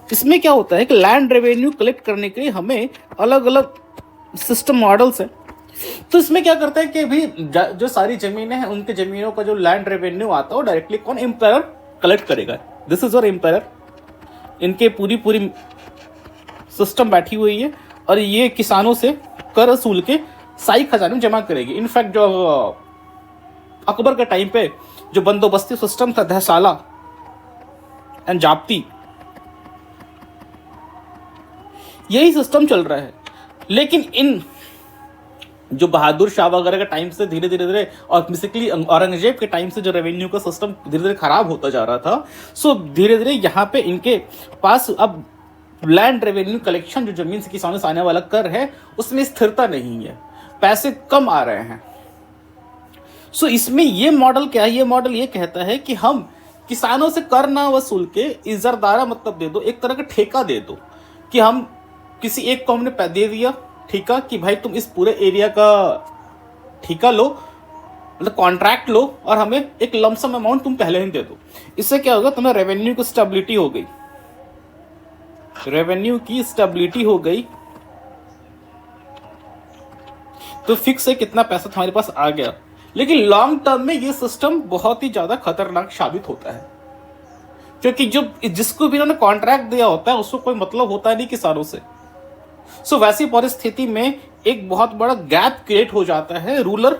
इसमें क्या होता है कि लैंड रेवेन्यू कलेक्ट करने के लिए हमें अलग अलग सिस्टम मॉडल्स हैं। तो इसमें क्या करते हैं कि भी जो सारी जमीनें हैं, उनके जमीनों का जो लैंड रेवेन्यू आता है वो डायरेक्टली कौन? एम्पायर कलेक्ट करेगा। दिस इज और एम्पायर, इनके पूरी सिस्टम बैठी हुई है और ये किसानों से कर वसूल के साई खजाने में जमा करेगी। इनफैक्ट जो अकबर के टाइम पे जो बंदोबस्ती सिस्टम था, दहसाला एंड जाप्ती, यही सिस्टम चल रहा है। लेकिन इन जो बहादुर शाह वगैरह के टाइम से धीरे धीरे और बेसिकली औरंगजेब के टाइम से जो रेवेन्यू का सिस्टम धीरे धीरे खराब होता जा रहा था, सो धीरे धीरे यहाँ पे इनके पास अब लैंड रेवेन्यू कलेक्शन, जो जमीन से किसानों से आने वाला कर है, उसमें स्थिरता नहीं है, पैसे कम आ रहे हैं। सो इसमें ये मॉडल क्या है? ये मॉडल ये कहता है कि हम किसानों से कर ना वसूल के इजरदारा मतलब दे दो, एक तरह का ठेका दे दो, कि हम किसी एक को हमने दे दिया ठेका कि भाई तुम इस पूरे एरिया का ठेका लो, मतलब कॉन्ट्रैक्ट लो, और हमें एक लमसम अमाउंट तुम पहले ही दे दो। इससे क्या होगा? तुम्हें रेवेन्यू की स्टेबिलिटी हो गई, रेवेन्यू की स्टेबिलिटी हो गई, तो फिक्स है कितना पैसा तुम्हारे पास आ गया। लेकिन लॉन्ग टर्म में ये सिस्टम बहुत ही ज्यादा खतरनाक साबित होता है, क्योंकि जो जिसको भी इन्होंने कॉन्ट्रैक्ट दिया होता है उसको कोई मतलब होता नहीं किसानों से। सो वैसी परिस्थिति में एक बहुत बड़ा गैप क्रिएट हो जाता है रूलर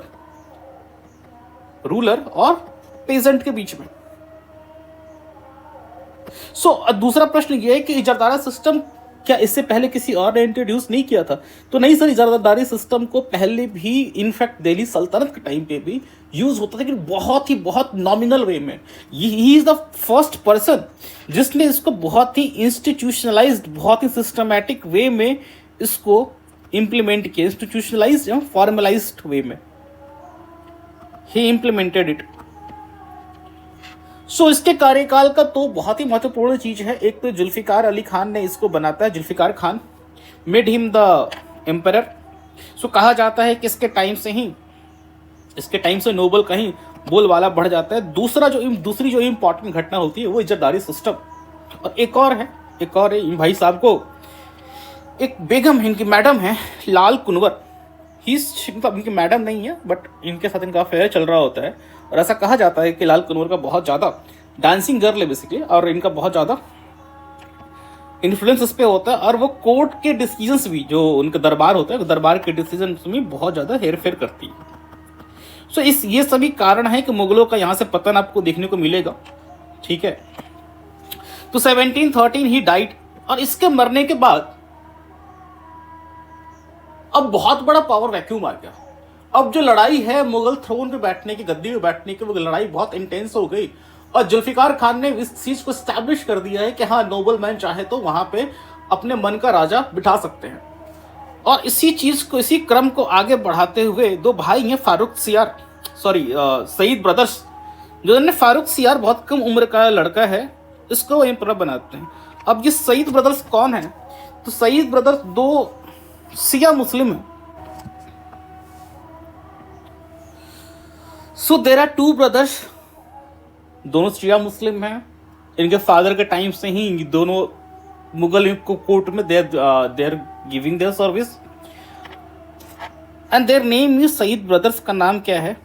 और पेजेंट के बीच में। सो दूसरा प्रश्न यह है कि इजारदारी सिस्टम क्या इससे पहले किसी और ने इंट्रोड्यूस नहीं किया था? तो नहीं सर, इजारदारी सिस्टम को पहले भी इनफैक्ट दिल्ली सल्तनत के टाइम पे भी यूज होता था, लेकिन बहुत नॉमिनल वे में। ही इज द फर्स्ट पर्सन जिसने इसको बहुत ही इंस्टीट्यूशनलाइज्ड, बहुत ही सिस्टमैटिक वे में इसको इंप्लीमेंट किया, इंस्टीट्यूशनलाइज्ड एवं फॉर्मलाइज्ड वे में ही इंप्लीमेंटेड इट। सो इसके कार्यकाल का तो बहुत ही महत्वपूर्ण चीज है। एक तो जुल्फिकार अली खान ने इसको बनाता है, Zulfikar Khan made him the emperor. So कहा जाता है कि इसके टाइम से नोबल कहीं बोलबाला बढ़ जाता है। दूसरी जो इंपॉर्टेंट घटना होती है वो इजरदारी सिस्टम। और एक और है भाई साहब को एक बेगम है, इनकी मैडम है लाल कुनवर। इनकी मैडम नहीं है, बट इनके साथ इनका अफेयर चल रहा होता है। और ऐसा कहा जाता है कि लाल कुनवर का बहुत ज़्यादा डांसिंग गर्ल है बेसिकली, और इनका बहुत ज़्यादा इन्फ्लुएंस इस पे होता है। और वो कोर्ट के डिसीजंस भी, जो उनका दरबार होता है, दरबार के डिसीजन में बहुत ज़्यादा हेरफेर करती है। सो ये सभी कारण है कि मुगलों का यहाँ से पतन आपको देखने को मिलेगा। ठीक है, तो 1713 ही डाइड। और इसके मरने के बाद अब बहुत बड़ा पावर वैक्यूम आ गया। अब जो लड़ाई है मुगल थ्रोन पे बैठने की, गद्दी पे बैठने की, वो लड़ाई बहुत इंटेंस हो गई। और जुल्फिकार खान ने इस चीज को स्टैब्लिश कर दिया है कि हाँ, नोबल मैन चाहे तो वहां पे अपने मन का राजा बिठा सकते हैं। और इसी क्रम को आगे बढ़ाते हुए दो भाई हैं सईद ब्रदर्स, जिन्होंने फारूक सियार बहुत कम उम्र का लड़का है, इसको वो एम्परर बनाते हैं। अब ये सईद ब्रदर्स कौन है? तो सईद ब्रदर्स दो शिया मुस्लिम है। So there are two brothers, दोनों शिया मुस्लिम हैं। इनके फादर के टाइम से ही दोनों मुगल को कोर्ट में they are giving their service, and their name is Sayyid brothers. का नाम क्या है?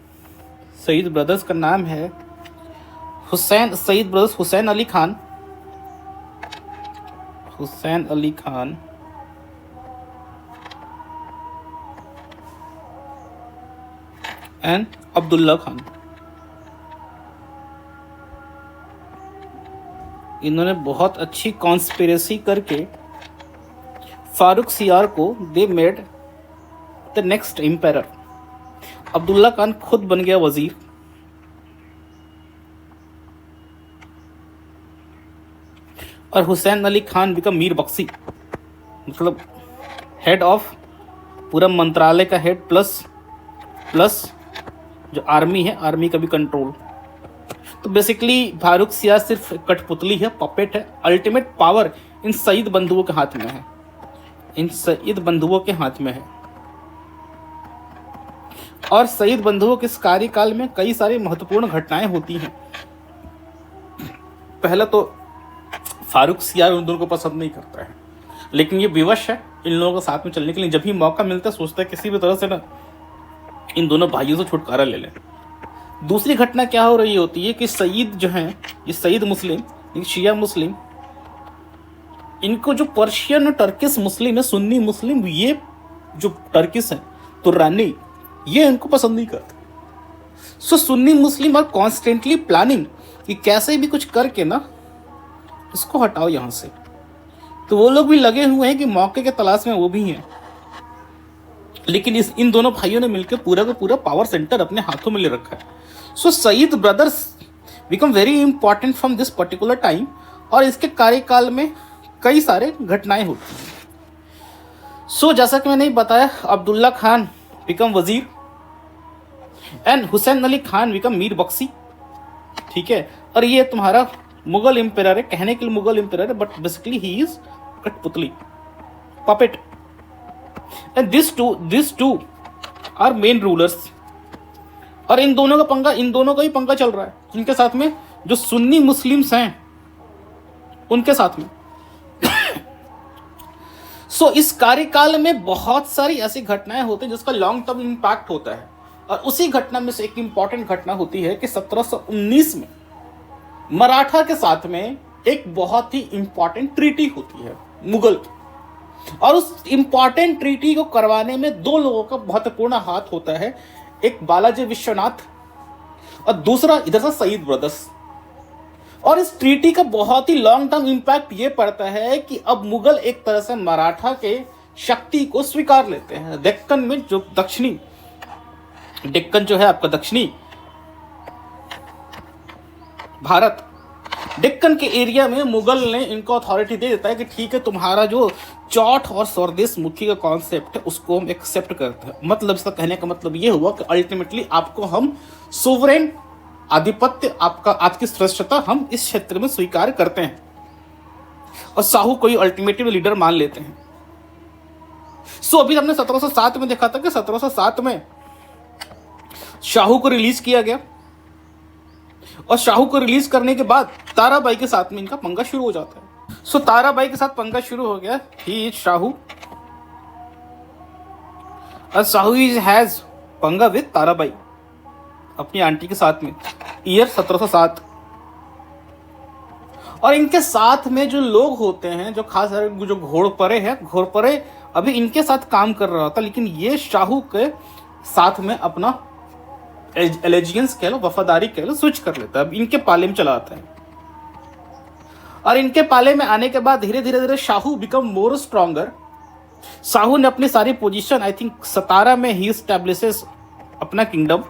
सईद ब्रदर्स का नाम है सईद ब्रदर्स हुसैन अली खान एंड अब्दुल्ला खान। इन्होंने बहुत अच्छी कॉन्स्पिरेसी करके फारूक सियार को they made the next empire. Abdullah Khan खुद बन गया वजीर, और हुसैन अली खान बिकम मीर बख्शी, मतलब हेड ऑफ पूरा मंत्रालय का हेड, प्लस जो आर्मी है, आर्मी का भी कंट्रोल। तो बेसिकली फारूक सियार सिर्फ कठपुतली है, पपेट है। अल्टीमेट पावर इन सईद बंधुओं के हाथ में है, इन सईद बंधुओं के हाथ में है। और सईद बंधुओं के इस कार्यकाल में कई सारी महत्वपूर्ण घटनाएं होती हैं। पहला तो फारूक सियार उन दोनों को पसंद नहीं करता है, लेकिन ये विवश है इन लोगों के साथ में चलने के लिए। जब भी मौका मिलता है सोचता है किसी भी तरह से ना इन दोनों भाइयों से छुटकारा ले लें। दूसरी घटना क्या हो रही होती है कि सईद जो हैं, ये सईद मुस्लिम, शिया मुस्लिम, इनको जो पर्शियन और टर्किश मुस्लिम है, सुन्नी मुस्लिम, ये जो टर्किश है तुर्रानी, ये इनको पसंद नहीं करते। So Sunni Muslim are constantly planning कि कैसे भी कुछ करके ना इसको हटाओ यहाँ से। तो वो लोग भी लगे हुए हैं कि मौके के तलाश में वो भी हैं, लेकिन इन दोनों भाइयों ने मिलकर पूरा का पूरा पावर सेंटर अपने हाथों में ले रखा है। So Sayyid brothers become very important from this particular time, और इसके कार्यकाल में कई सारे घटनाएं होती हैं। सो जैसा कि मैंने बताया, अब्दुल्ला खान बिकम वजीर एंड हुसैन अली खान बिकम मीर बख्शी, ठीक है। और ये तुम्हारा मुगल एम्पायर है, कहने के लिए मुगल एम्पायर है, बट बेसिकली ही इज कठपुतली, puppet. And this two are main rulers. और इन दोनों का ही पंगा चल रहा है, जिनके साथ में जो सुन्नी मुस्लिम्स हैं उनके साथ में। सो इस कार्यकाल में बहुत सारी ऐसी घटनाएं होती हैं जिसका लॉन्ग टर्म इम्पैक्ट होता है। और उसी घटना में से एक इंपॉर्टेंट घटना होती है कि 1719 में मराठा के साथ में एक बहुत ही इंपॉर्टेंट ट्रीटी होती है मुगल की। और उस इंपॉर्टेंट ट्रीटी को करवाने में दो लोगों का महत्वपूर्ण हाथ होता है, एक बालाजी विश्वनाथ और दूसरा इधर से सईद ब्रदर्स। और इस ट्रीटी का बहुत ही लॉन्ग टर्म इंपैक्ट ये पड़ता है कि अब मुगल एक तरह से मराठा के शक्ति को स्वीकार लेते हैं। डेक्कन में जो दक्षिणी डेक्कन जो है आपका दक्षिणी भारत, डेक्कन के एरिया में मुगल ने इनको अथॉरिटी दे देता है कि ठीक है, तुम्हारा जो चौथ और स्वदेश मुखी का कॉन्सेप्ट है उसको हम एक्सेप्ट करते हैं। मतलब इसका कहने का मतलब ये हुआ कि अल्टीमेटली आपको हम सोवरेन आधिपत्य, आपकी श्रेष्ठता हम इस क्षेत्र में स्वीकार करते हैं, और साहू को अल्टीमेटली लीडर मान लेते हैं। सो अभी हमने 1707 में देखा था कि 1707 में शाहू को रिलीज किया गया, और शाहू को रिलीज करने के बाद ताराबाई के साथ में इनका पंगा शुरू हो जाता है। सो ताराबाई के साथ पंगा शुरू हो गया। ही इज शाहू और शाहू इज हैज पंगा विद ताराबाई अपनी आंटी के साथ में, ईयर 1707। और इनके साथ में जो लोग होते हैं, जो खास जो घोड़परे हैं, घोड़परे अभी इनके साथ काम कर रहा था, लेकिन ये शाहू के साथ में अपना एलिजियंस कह लो, वफादारी कह लो, स्विच कर लेता है। अब इनके पाले में चला आता है, और इनके पाले में आने के बाद धीरे धीरे Shahu become more stronger. Shahu ने अपनी सारी पोजीशन, आई थिंक 17 में ही एस्टैब्लिशेस अपना किंगडम।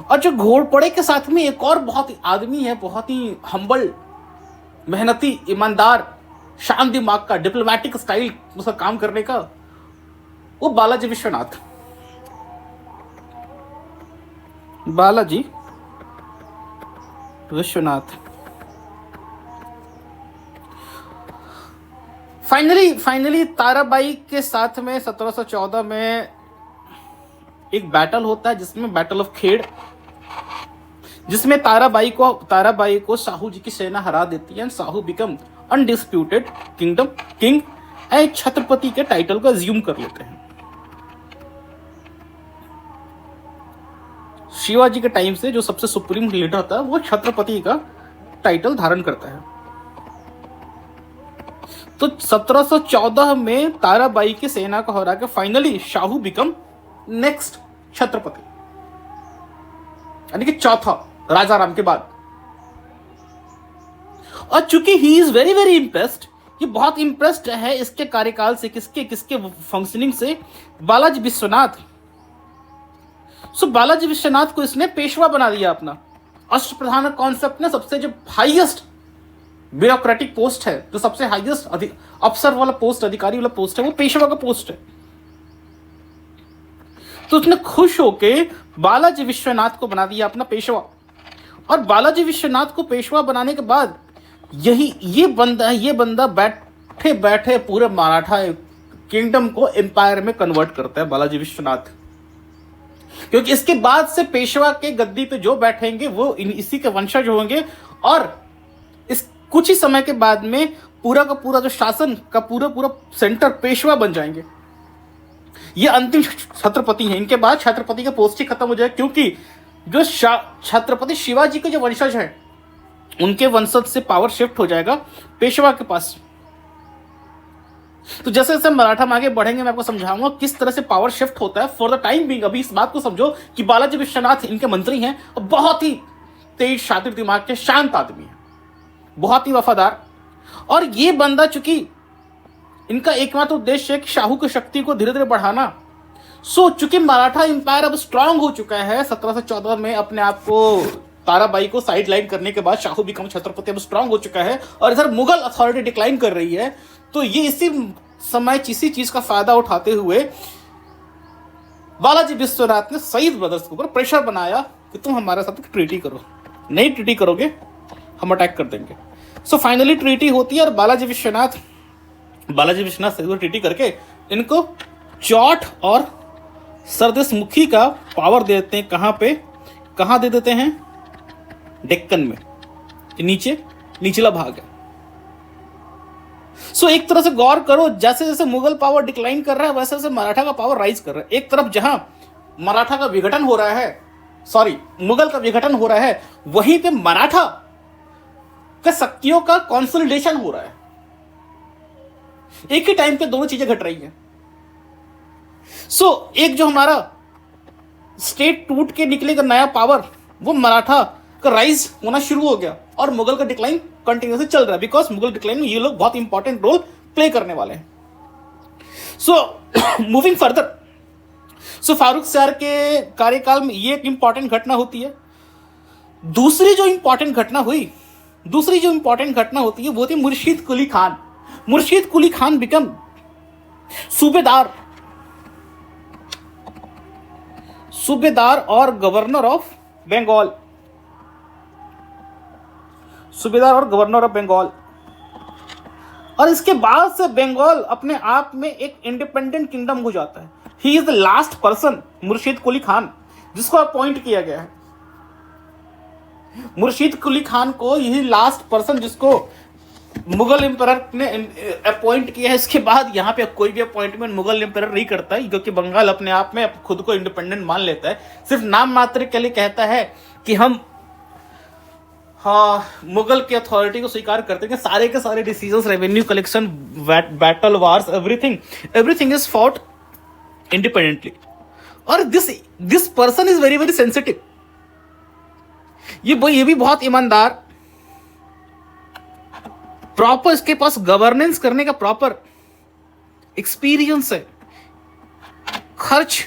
और जो घोड़पड़े के साथ में एक और बहुत ही आदमी है, बहुत ही हम्बल, मेहनती, ईमानदार, शांत दिमाग का, डिप्लोमेटिक स्टाइल उसका काम करने का, वो बालाजी विश्वनाथ। बालाजी विश्वनाथ फाइनली ताराबाई के साथ में 1714 में एक बैटल होता है, जिसमें बैटल ऑफ खेड़, जिसमें ताराबाई को शाहू जी की सेना हरा देती है। Shahu become undisputed king and Chhatrapati के टाइटल को अज्यूम कर लेते हैं। शिवाजी के टाइम से जो सबसे सुप्रीम लीडर होता है वो छत्रपति का टाइटल धारण करता है। तो 1714 में ताराबाई की सेना को हरा के finally Shahu become next Chhatrapati, यानी कि चौथा राजा राम के बाद। और चूंकि he is very very impressed, ये बहुत इम्प्रेस्ड है इसके कार्यकाल से, किसके किसके फंक्शनिंग से, बालाजी विश्वनाथ। सो बालाजी विश्वनाथ को इसने पेशवा बना दिया अपना। अष्टप्रधान कॉन्सेप्ट ने सबसे जो हाईएस्ट ब्यूरोक्रेटिक पोस्ट है, जो सबसे हाईएस्ट अफसर वाला पोस्ट, अधिकारी वाला पोस्ट है, वो पेशवा का पोस्ट है। तो उसने खुश होके बालाजी विश्वनाथ को बना दिया अपना पेशवा। और बालाजी विश्वनाथ को पेशवा बनाने के बाद ये बंदा बैठे बैठे पूरे मराठा किंगडम को एम्पायर में कन्वर्ट करता है बालाजी विश्वनाथ। क्योंकि इसके बाद से पेशवा के गद्दी पे जो बैठेंगे वो इसी के वंशज होंगे, और इस कुछ ही समय के बाद में पूरा का पूरा जो शासन का पूरा सेंटर पेशवा बन जाएंगे। ये अंतिम छत्रपति हैं। इनके बाद छत्रपति का पोस्ट ही खत्म हो जाए, क्योंकि जो छत्रपति शिवाजी के जो वंशज हैं उनके वंशज से पावर शिफ्ट हो जाएगा पेशवा के पास। तो जैसे जैसे मराठा में आगे बढ़ेंगे मैं आपको समझाऊंगा किस तरह से पावर शिफ्ट होता है। फॉर द टाइम बिंग अभी इस बात को समझो कि बालाजी विश्वनाथ इनके मंत्री हैं और बहुत ही तेज शातिर दिमाग के शांत आदमी है, बहुत ही वफादार। और ये बंदा चूंकि इनका एकमात्र उद्देश्य है कि शाहू की शक्ति को धीरे धीरे बढ़ाना। सो चूंकि मराठा एम्पायर अब स्ट्रांग हो चुका है, 1714 में अपने आप को ताराबाई को साइड लाइन करने के बाद शाहू बिकम छत्रपति अब स्ट्रांग हो चुका है, और इधर मुगल अथॉरिटी डिक्लाइन कर रही है। तो ये इसी समय इसी चीज का फायदा उठाते हुए बालाजी विश्वनाथ ने सईद ब्रदर्स के ऊपर प्रेशर बनाया कि तुम हमारे साथ ट्रीटी करो, नहीं ट्रीटी करोगे हम अटैक कर देंगे। सो फाइनली ट्रीटी होती है और बालाजी विश्वनाथ से ट्रीटी करके इनको चौट और सरदेशमुखी का पावर दे देते हैं। कहाँ दे देते हैं? डेक्कन में, नीचे निचला भाग है। सो एक तरह से गौर करो, जैसे जैसे मुगल पावर डिक्लाइन कर रहा है वैसे वैसे मराठा का पावर राइज कर रहा है। एक तरफ जहां मराठा का विघटन हो रहा है, मुगल का विघटन हो रहा है, वहीं पे मराठा का शक्तियों का कंसोलिडेशन हो रहा है। एक ही टाइम पे दोनों चीजें घट रही हैं। सो एक जो हमारा स्टेट टूट के निकलेगा नया पावर, वो मराठा का राइज होना शुरू हो गया, और मुगल का डिक्लाइन कंटिन्यूसली चल रहा है, बिकॉज मुगल डिक्लाइन में ये लोग बहुत इंपॉर्टेंट रोल प्ले करने वाले हैं। सो मूविंग फर्दर, सो फारूक सयार के कार्यकाल में ये एक इंपॉर्टेंट घटना होती है। दूसरी जो इंपॉर्टेंट घटना होती है वो थी मुर्शीद कुली खान। मुर्शीद कुली खान बिकम सूबेदार और गवर्नर ऑफ बंगाल। और इसके बाद से बंगाल अपने आप में एक इंडिपेंडेंट किंगडम हो जाता है। He is the last person, Murshid Quli Khan, जिसको अपॉइंट किया गया है। मुर्शीद कुली खान को यही लास्ट पर्सन जिसको मुगल एम्परर ने अपॉइंट किया है। इसके बाद यहाँ पे कोई भी अपॉइंटमेंट मुगल एम्परर नहीं करता है, क्योंकि बंगाल अपने आप में खुद को इंडिपेंडेंट मान लेता है। सिर्फ नाम मात्र के लिए कहता है कि हम मुगल की अथॉरिटी को स्वीकार करते हैं। सारे के सारे decisions, revenue collection, battle wars, everything is fought independently. और this person is very very sensitive. ये भी बहुत ईमानदार, प्रॉपर इसके पास गवर्नेंस करने का प्रॉपर एक्सपीरियंस है, खर्च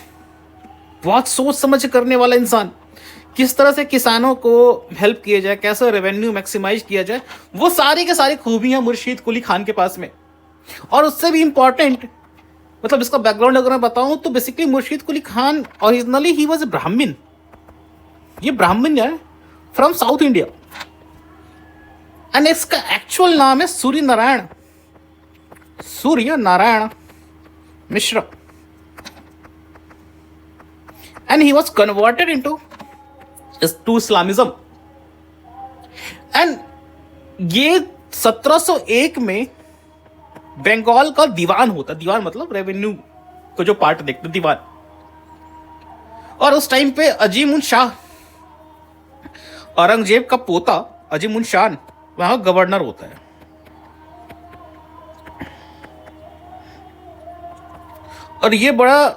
बहुत सोच समझ करने वाला इंसान। किस तरह से किसानों को हेल्प किया जाए, कैसे रेवेन्यू मैक्सिमाइज किया जाए, वो सारी के सारी खूबियां मुर्शीद कुली खान के पास में। और उससे भी इंपॉर्टेंट, मतलब इसका बैकग्राउंड अगर मैं बताऊं तो basically Murshid Quli Khan originally he was a Brahmin. ये ब्राह्मण है फ्रॉम साउथ इंडिया, एंड इसका एक्चुअल नाम है Surya Narayan Mishra, and he was converted into Islamism. And ये 1701 में बंगाल का दीवान होता, दीवान मतलब रेवेन्यू को जो पार्ट देखते, दीवान। और उस टाइम पे अजीमुन शाह, औरंगजेब का पोता अजीमुन शाह, वहां गवर्नर होता है। और ये बड़ा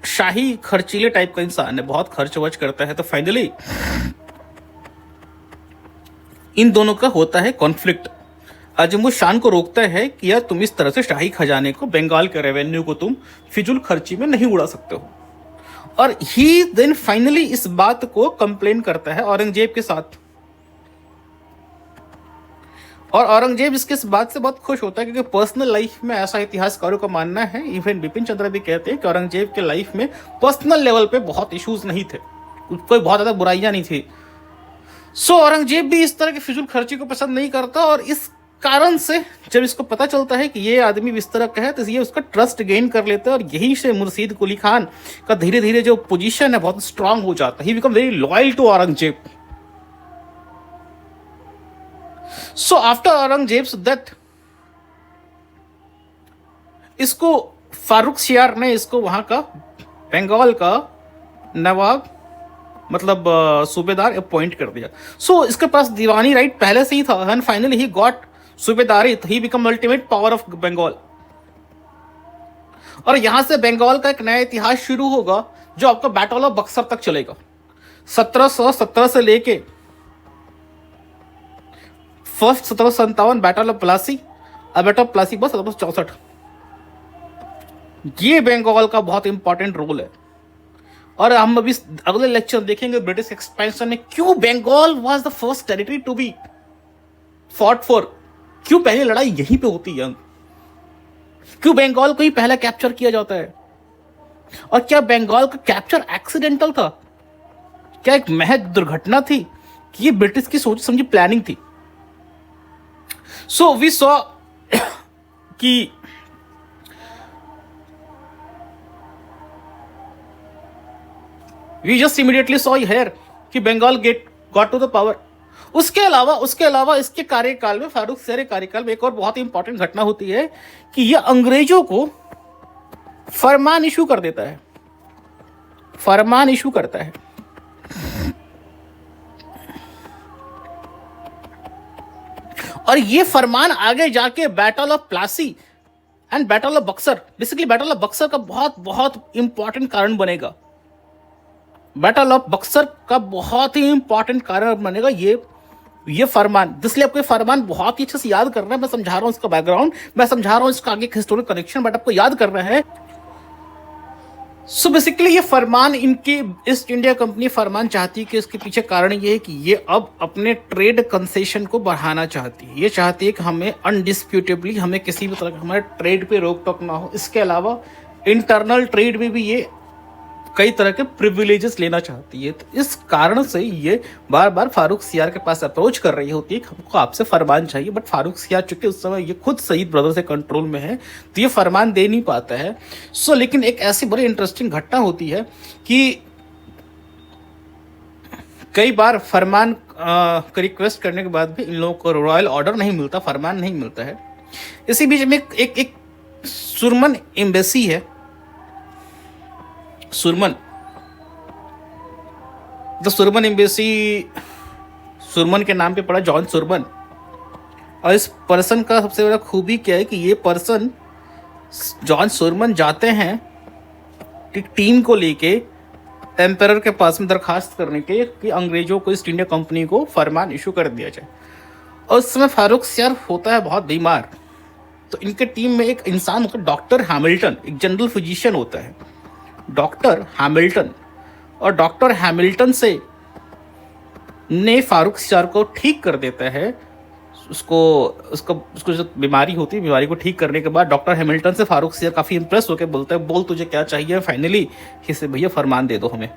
शाही खर्चीले टाइप का इंसान है, बहुत खर्च वर्च करता है। तो फाइनली इन दोनों का होता है कॉन्फ्लिक्ट। अजमुल शान को रोकता है कि यार तुम इस तरह से शाही खजाने को, बंगाल के रेवेन्यू को तुम फिजूल खर्ची में नहीं उड़ा सकते हो। और ही देन फाइनली इस बात को कंप्लेन करता है औरंगजेब के साथ, और औरंगजेब इसके इस बात से बहुत खुश होता है, क्योंकि पर्सनल लाइफ में ऐसा इतिहासकारों का मानना है, इवन बिपिन चंद्र भी कहते हैं कि औरंगजेब के लाइफ में पर्सनल लेवल पे बहुत इश्यूज नहीं थे, कोई बहुत ज़्यादा बुराइयां नहीं थी। सो औरंगजेब भी इस तरह की फिजूल खर्ची को पसंद नहीं करता, और इस कारण से जब इसको पता चलता है कि ये आदमी इस तरह का है, तो ये उसका ट्रस्ट गेन कर लेता है, और यहीं से मुर्शीद कुली खान का धीरे धीरे जो पोजीशन है बहुत स्ट्रांग हो जाता है। He become very loyal to Aurangzeb. So after Aurangzeb's death, इसको फारूक शियार ने इसको वहां का बंगाल का नवाब मतलब सूबेदार अपॉइंट कर दिया। सो इसके पास दीवानी राइट पहले से ही था, एंड फाइनली ही गॉट सूबेदारी, he become ultimate power of Bengal. और यहां से बंगाल का एक नया इतिहास शुरू होगा, जो आपका बैटल ऑफ बक्सर तक चलेगा। 1717 से लेके फर्स्ट 1757 बैटल ऑफ प्लासी, और बैटल ऑफ प्लासी बस 1764। ये बंगाल का बहुत इंपॉर्टेंट रोल है। और हम अभी अगले लेक्चर देखेंगे ब्रिटिश एक्सपेंशन में क्यों Bengal was the first territory to be fought for, क्यों पहली लड़ाई यहीं पे होती है, क्यों बंगाल को ही पहला कैप्चर किया जाता है, और क्या बंगाल का कैप्चर एक्सीडेंटल था, क्या एक महज दुर्घटना थी, कि ये ब्रिटिश की सोच समझी प्लानिंग थी। सो वी सॉ कि we just immediately saw here कि Bengal got to the power. उसके अलावा इसके कार्यकाल में, फारूक शियार के कार्यकाल में एक और बहुत ही इंपॉर्टेंट घटना होती है कि यह अंग्रेजों को फरमान इशू कर देता है, फरमान इशू करता है। और ये फरमान आगे जाके battle of Plassey and battle of Buxar, basically battle of Buxar का बहुत बहुत इंपॉर्टेंट कारण बनेगा। बैटल ऑफ बक्सर का बहुत ही इंपॉर्टेंट कारण बनेगा ये फरमान। इसलिए आपको फरमान बहुत ही अच्छे से याद करना है। मैं समझा रहा हूं इसका बैकग्राउंड, मैं समझा रहा हूं इसका आगे हिस्टोरिक कनेक्शन, बट आपको याद करना है। सो बेसिकली ये फरमान, इनकी ईस्ट इंडिया कंपनी फरमान चाहती है कि इसके पीछे कारण ये है कि ये अब अपने ट्रेड कंसेशन को बढ़ाना चाहती है। ये चाहती है कि हमें अनडिस्प्यूटेबली, हमें किसी भी तरह का हमारे ट्रेड पे रोक टोक ना हो। इसके अलावा इंटरनल ट्रेड में भी ये कई तरह के प्रिविलेजेस लेना चाहती है। तो इस कारण से ये बार बार फारूक शियार के पास अप्रोच कर रही होती है कि हमको आपसे फरमान चाहिए, बट फारूक शियार चूंकि उस समय ये खुद सईद ब्रदर से कंट्रोल में है, तो ये फरमान दे नहीं पाता है। सो लेकिन एक ऐसी बड़ी इंटरेस्टिंग घटना होती है कि कई बार फरमान का रिक्वेस्ट करने के बाद भी इन लोगों को रॉयल ऑर्डर नहीं मिलता, फरमान नहीं मिलता है। इसी बीच में एक सुरमन एम्बेसी है, सुरमन, जो सुरमन एम्बेसी सुरमन के नाम पे पड़ा, जॉन सुरमन। और इस पर्सन का सबसे बड़ा खूबी क्या है कि ये पर्सन, जॉन सुरमन, जाते हैं एक टीम को लेके एम्परर के पास में दरखास्त करने के कि अंग्रेजों को ईस्ट इंडिया कंपनी को फरमान इशू कर दिया जाए। और उस समय फारूक शियार होता है बहुत बीमार। तो इनके टीम में एक इंसान होता है, डॉक्टर हैमिल्टन, एक जनरल फिजिशियन होता है, डॉक्टर हैमिल्टन। और डॉक्टर हैमिल्टन से ने फारूक शियार को ठीक कर देता है। उसको जो बीमारी होती है, बीमारी को ठीक करने के बाद डॉक्टर हैमिल्टन से फारूक शियार काफ़ी इंप्रेस होकर बोलता है, बोल तुझे क्या चाहिए। फाइनली इसे भैया फरमान दे दो हमें,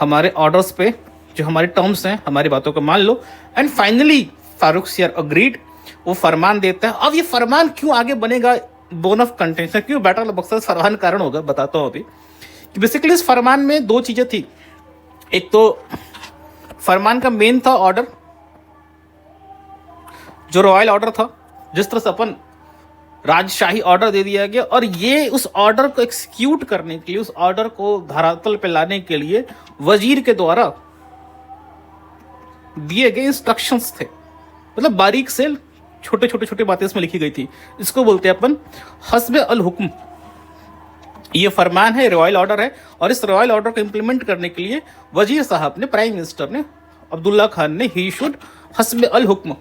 हमारे ऑर्डर्स पे जो हमारे टर्म्स हैं, हमारी बातों को मान लो। एंड फाइनली फारूक शियार अग्रीड, वो फरमान देता है। अब ये फरमान क्यों आगे बनेगा, बोन ऑफ कंटेंशन, क्यों बैटल ऑफ बक्सर फरमान कारण होगा, बताता हूँ अभी। बेसिकली इस फरमान में दो चीजें थी। एक तो फरमान का मेन था ऑर्डर, जो रॉयल ऑर्डर था, जिस तरह से अपन राजशाही ऑर्डर दे दिया गया, और ये उस ऑर्डर को एक्सिक्यूट करने के लिए, उस ऑर्डर को धरातल पे लाने के लिए वजीर के द्वारा दिए गए इंस्ट्रक्शंस थे। मतलब बारीक से छोटे बातें इसमें लिखी गई थी। इसको बोलते हैं अपन हस्बे अल हुक्म। ये फरमान है, रॉयल ऑर्डर है, और इस रॉयल ऑर्डर को इम्प्लीमेंट करने के लिए वजीर साहब ने, प्राइम मिनिस्टर ने, अब्दुल्ला खान ने, ही शुड हस्ब अल हुक्म,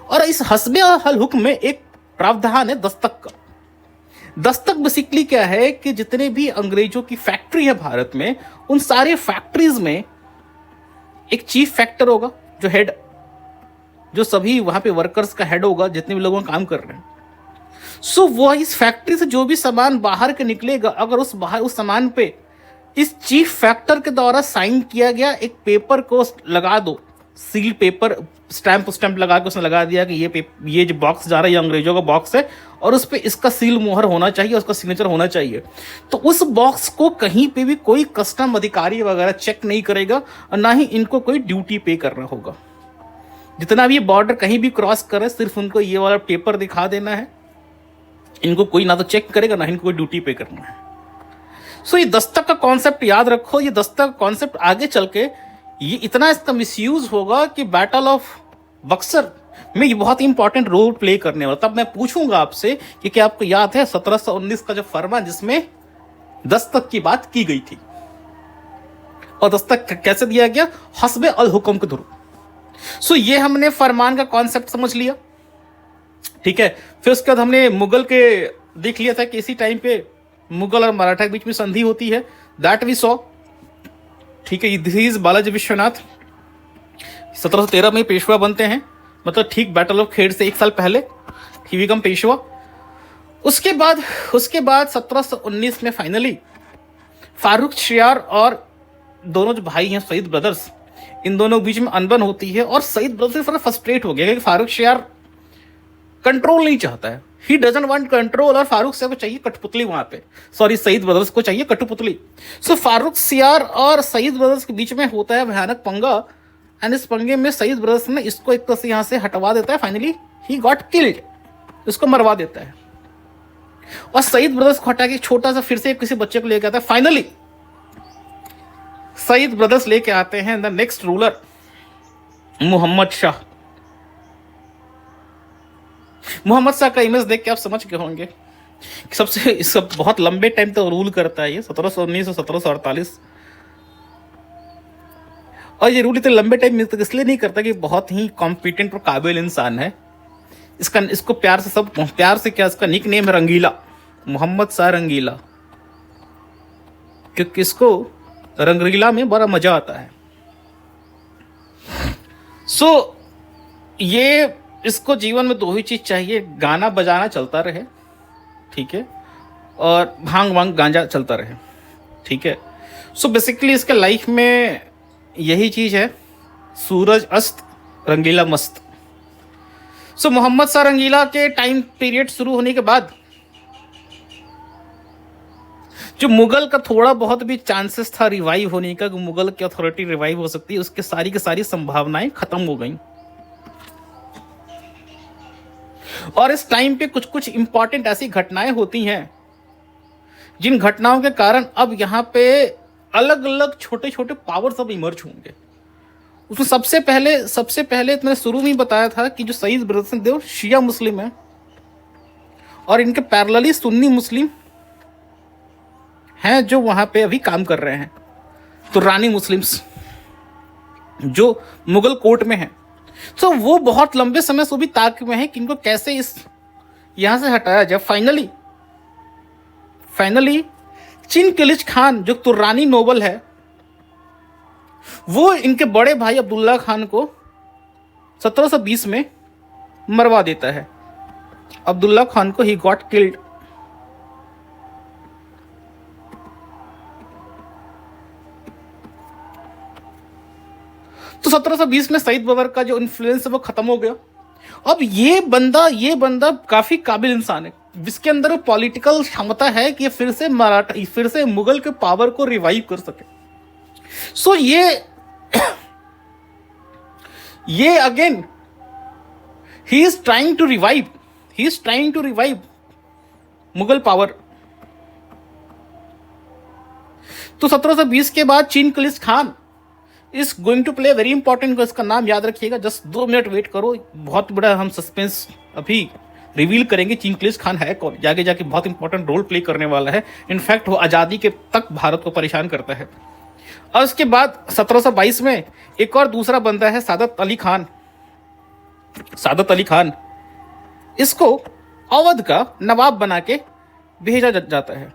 और इस हस्ब अल हुक्म में एक प्रावधान है दस्तक का। दस्तक बेसिकली क्या है कि जितने भी अंग्रेजों की फैक्ट्री है भारत में, उन सारे फैक्ट्रीज में एक चीफ फैक्टर होगा, जो हेड, जो सभी वहां पे वर्कर्स का हेड होगा, जितने भी लोगों काम कर रहे हैं। सो वो इस फैक्ट्री से जो भी सामान बाहर के निकलेगा, अगर उस सामान पे इस चीफ फैक्टर के द्वारा साइन किया गया एक पेपर को लगा दो, सील पेपर, स्टैंप लगा के उसने लगा दिया कि ये जो बॉक्स जा रहा है ये अंग्रेजों का बॉक्स है और उस पर इसका सील मोहर होना चाहिए, उसका सिग्नेचर होना चाहिए, तो उस बॉक्स को कहीं पे भी कोई कस्टम अधिकारी वगैरह चेक नहीं करेगा और ना ही इनको कोई ड्यूटी पे करना होगा। जितना भी ये बॉर्डर कहीं भी क्रॉस करे, सिर्फ उनको ये वाला पेपर दिखा देना है, इनको कोई ना तो चेक करेगा ना इनको कोई ड्यूटी पे करना है। सो ये दस्तक का कॉन्सेप्ट याद रखो। ये दस्तक का कॉन्सेप्ट आगे चल के ये इतना इसका मिसयूज होगा कि बैटल ऑफ बक्सर में ये बहुत इंपॉर्टेंट रोल प्ले करने वाला। तब मैं पूछूंगा आपसे कि क्या आपको याद है 1719 का जो फरमान जिसमें दस्तक की बात की गई थी, और दस्तक कैसे दिया गया? हस्बे अल हुक्म के थ्रू। सो ये हमने फरमान का कॉन्सेप्ट समझ लिया, ठीक है। फिर उसके बाद हमने मुगल के देख लिया था कि इसी टाइम पे मुगल और मराठा के बीच में संधि होती है, दैट वी सॉ, ठीक है। दिस इज बालाजी विश्वनाथ 1713 में पेशवा बनते हैं, मतलब ठीक बैटल ऑफ खेड़ से एक साल पहले ही बिकम पेशवा। उसके बाद 1719 में फाइनली फारूक शियार और दोनों जो भाई हैं सईद ब्रदर्स, इन दोनों के बीच में अनबन होती है और सईद ब्रदर्स थोड़ा फ्रस्ट्रेट हो गया क्योंकि फारूक शियार कंट्रोल नहीं चाहता है, ही डजंट वांट कंट्रोल, और फारूक सियार को चाहिए कठपुतली वहां पे, सॉरी सईद ब्रदर्स को चाहिए कठपुतली। सो फारूक सियार और सईद ब्रदर्स के बीच में होता है भयानक पंगा, एंड इस पंगे में सईद ब्रदर्स ने इसको एक तरह से यहां से हटवा देता है, फाइनली ही गॉट किल्ड, इसको मरवा देता है। और सईद ब्रदर्स को हटा के छोटा सा फिर से किसी बच्चे को लेकर आता है। फाइनली सईद ब्रदर्स लेके आते हैं the next ruler Mohammad Shah. Mohammad Shah का इमेज देख के आप समझ गए होंगे कि सबसे इसका बहुत लंबे टाइम तक रूल करता है ये 1719 और 1748। और ये रूल इतने लंबे टाइम तक इसलिए नहीं करता कि बहुत ही कॉम्पिटेंट और काबिल इंसान है। इसको प्यार से सब प्यार से क्या, इसका निक नेम है रंगीला, मोहम्मद शाह रंगीला, क्योंकि इसको रंगीला में बड़ा मजा आता है। सो ये इसको जीवन में दो ही चीज चाहिए, गाना बजाना चलता रहे, ठीक है, और भांग वांग गांजा चलता रहे, ठीक है। सो बेसिकली इसके लाइफ में यही चीज है, सूरज अस्त रंगीला मस्त। सो मोहम्मद शाह रंगीला के टाइम पीरियड शुरू होने के बाद जो मुगल का थोड़ा बहुत भी चांसेस था रिवाइव होने का, मुगल की अथॉरिटी रिवाइव हो सकती है, उसके सारी की सारी संभावनाएं खत्म हो गई। और इस टाइम पे कुछ कुछ इंपॉर्टेंट ऐसी घटनाएं होती हैं जिन घटनाओं के कारण अब यहां पे अलग अलग छोटे छोटे पावर सब इमर्ज होंगे। उसमें सबसे पहले मैंने शुरू में बताया था कि जो सईद ब्रदर्स हैं वो शिया मुस्लिम है और इनके पैरेलली सुन्नी मुस्लिम हैं जो वहां पे अभी काम कर रहे हैं, तो रानी मुस्लिम्स जो मुगल कोर्ट में हैं। तो वो बहुत लंबे समय से भी ताक में है कि इनको कैसे इस यहां से हटाया जाए। फाइनली चिन किलिच खान जो तुर्रानी नोबल है, वो इनके बड़े भाई अब्दुल्ला खान को 1720 में मरवा देता है। अब्दुल्ला खान को ही गॉट किल्ड। तो 1720 में सईद बबर का जो इन्फ्लुएंस है वो खत्म हो गया। अब ये बंदा काफी काबिल इंसान है, जिसके अंदर पॉलिटिकल क्षमता है कि फिर से मुगल के पावर को रिवाइव कर सके। सो ये again he is trying to revive Mughal power. तो 1720 के बाद Chin Qilich Khan is going to play very important, इसका नाम याद रखिएगा। जस्ट 2 मिनट वेट करो, बहुत बड़ा हम सस्पेंस अभी रिवील करेंगे चिंग्स खान है कौन, जाके जाके बहुत इंपॉर्टेंट रोल प्ले करने वाला है। इनफैक्ट वो आज़ादी के तक भारत को परेशान करता है। और उसके बाद 1722 में एक और दूसरा बंदा है सादत अली खान। सादत अली खान, इसको अवध का नवाब बना के भेजा जाता है,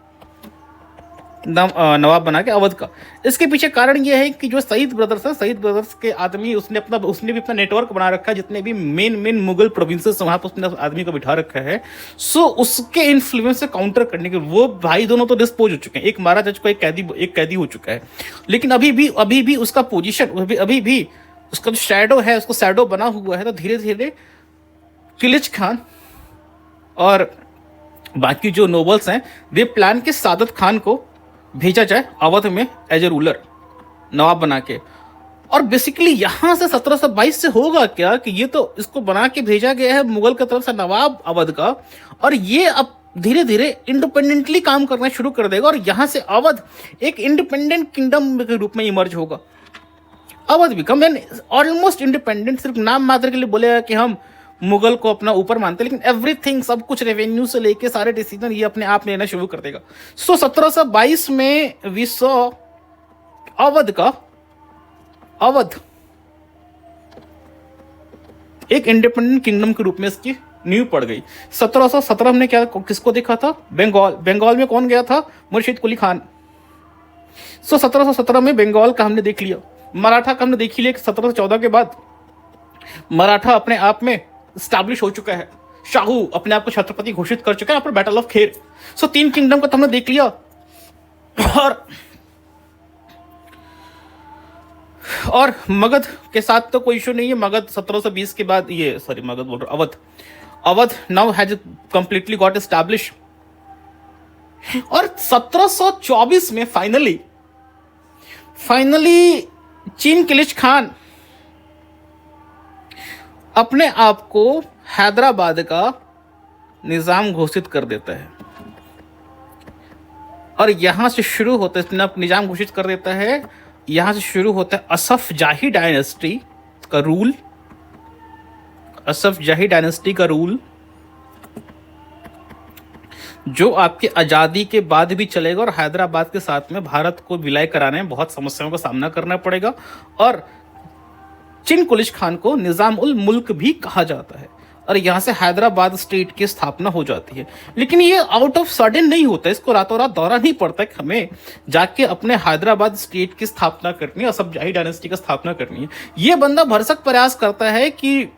नवाब बना के अवध का। इसके पीछे कारण यह है कि जो सईद ब्रदर्स है, सईद ब्रदर्स के आदमी उसने भी अपना नेटवर्क बना रखा है, जितने भी मेन मुगल प्रोविंसेस वहां पर उसने आदमी को बिठा रखा है। सो उसके इन्फ्लुएंस से काउंटर करने के वो भाई दोनों तो डिस्पोज हो चुके हैं, एक महाराज को एक कैदी हो चुका है, लेकिन अभी भी उसका पोजिशन, अभी भी उसका जो शैडो है, उसको शैडो बना हुआ है। तो धीरे धीरे किलिच खान और बाकी जो नोबल्स हैं, वे प्लान के सादत खान को भेजा जाए अवध में एज ए रूलर, नवाब बना के। और बेसिकली यहां से 1722 से होगा क्या कि ये तो इसको बना के भेजा गया है मुगल की तरफ से नवाब अवध का, और ये अब धीरे धीरे इंडिपेंडेंटली काम करना शुरू कर देगा और यहां से अवध एक इंडिपेंडेंट किंगडम के रूप में इमर्ज होगा। Awadh become an almost independent, सिर्फ नाम मात्र के लिए बोलेगा कि हम मुगल को अपना ऊपर मानते हैं, लेकिन एवरीथिंग, सब कुछ, रेवेन्यू से लेके सारे डिसीजन ये अपने आप लेना शुरू कर देगा। सो 1722 में वी सॉ अवध एक इंडिपेंडेंट किंगडम के रूप में इसकी नींव पड़ गई। 1717 हमने क्या किसको देखा था? बंगाल में कौन गया था? मुर्शिद कुली खान। सो 1717 में बंगाल का हमने देख लिया। मराठा का हमने देख लिया कि 1714 के बाद मराठा अपने आप में स्टैब्लिश हो चुका है, शाहू अपने आप को छत्रपति घोषित कर चुका है पर battle of Kher. So 3 kingdom को तो हमने देख लिया। और मगध के साथ तो कोई इशू नहीं है। मगध 1720 के बाद मगध बोल रहा, Awadh now has completely got establish. और 1724 में फाइनली चीन किलिच खान अपने आप को हैदराबाद का निजाम घोषित कर देता है और यहां से शुरू होता है, निजाम घोषित कर देता है। यहां से शुरू होता है असफ जाही डायनेस्टी का रूल। असफ जाही डायनेस्टी का रूल जो आपके आज़ादी के बाद भी चलेगा और हैदराबाद के साथ में भारत को विलय कराने में बहुत समस्याओं का सामना करना पड़ेगा। और चिन कुलिच खान को निजाम उल मुल्क भी कहा जाता है और यहाँ से हैदराबाद स्टेट की स्थापना हो जाती है। लेकिन ये आउट ऑफ सडन नहीं होता, इसको रातों रात दौरा नहीं पड़ता कि हमें जाके अपने हैदराबाद स्टेट की स्थापना करनी है, असफ जाही डायनेस्टी की स्थापना करनी है। ये बंदा भरसक प्रयास करता है कि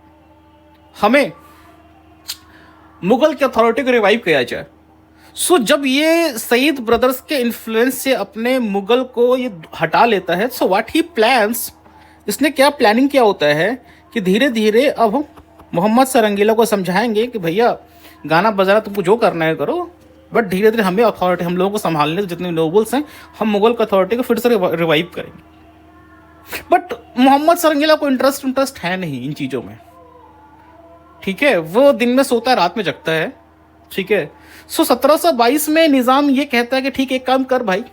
हमें मुगल की अथॉरिटी को रिवाइव किया जाए। सो जब ये सईद ब्रदर्स के इन्फ्लुएंस से अपने मुगल को ये हटा लेता है, सो व्हाट ही प्लान्स, इसने क्या प्लानिंग किया होता है कि धीरे धीरे अब हम मोहम्मद सरंगीला को समझाएंगे कि भैया गाना बजाना तुमको जो करना है करो, बट धीरे धीरे हमें अथॉरिटी, हम लोगों को संभालने जितने नोबल्स हैं, हम मुगल की अथॉरिटी को फिर से रिवाइव करेंगे। बट मोहम्मद सरंगीला को इंटरेस्ट है नहीं इन चीज़ों में, ठीक है। वो दिन में सोता है, रात में जगता है, ठीक है। सो 1722 में निज़ाम ये कहता है कि ठीक, एक काम कर भाई,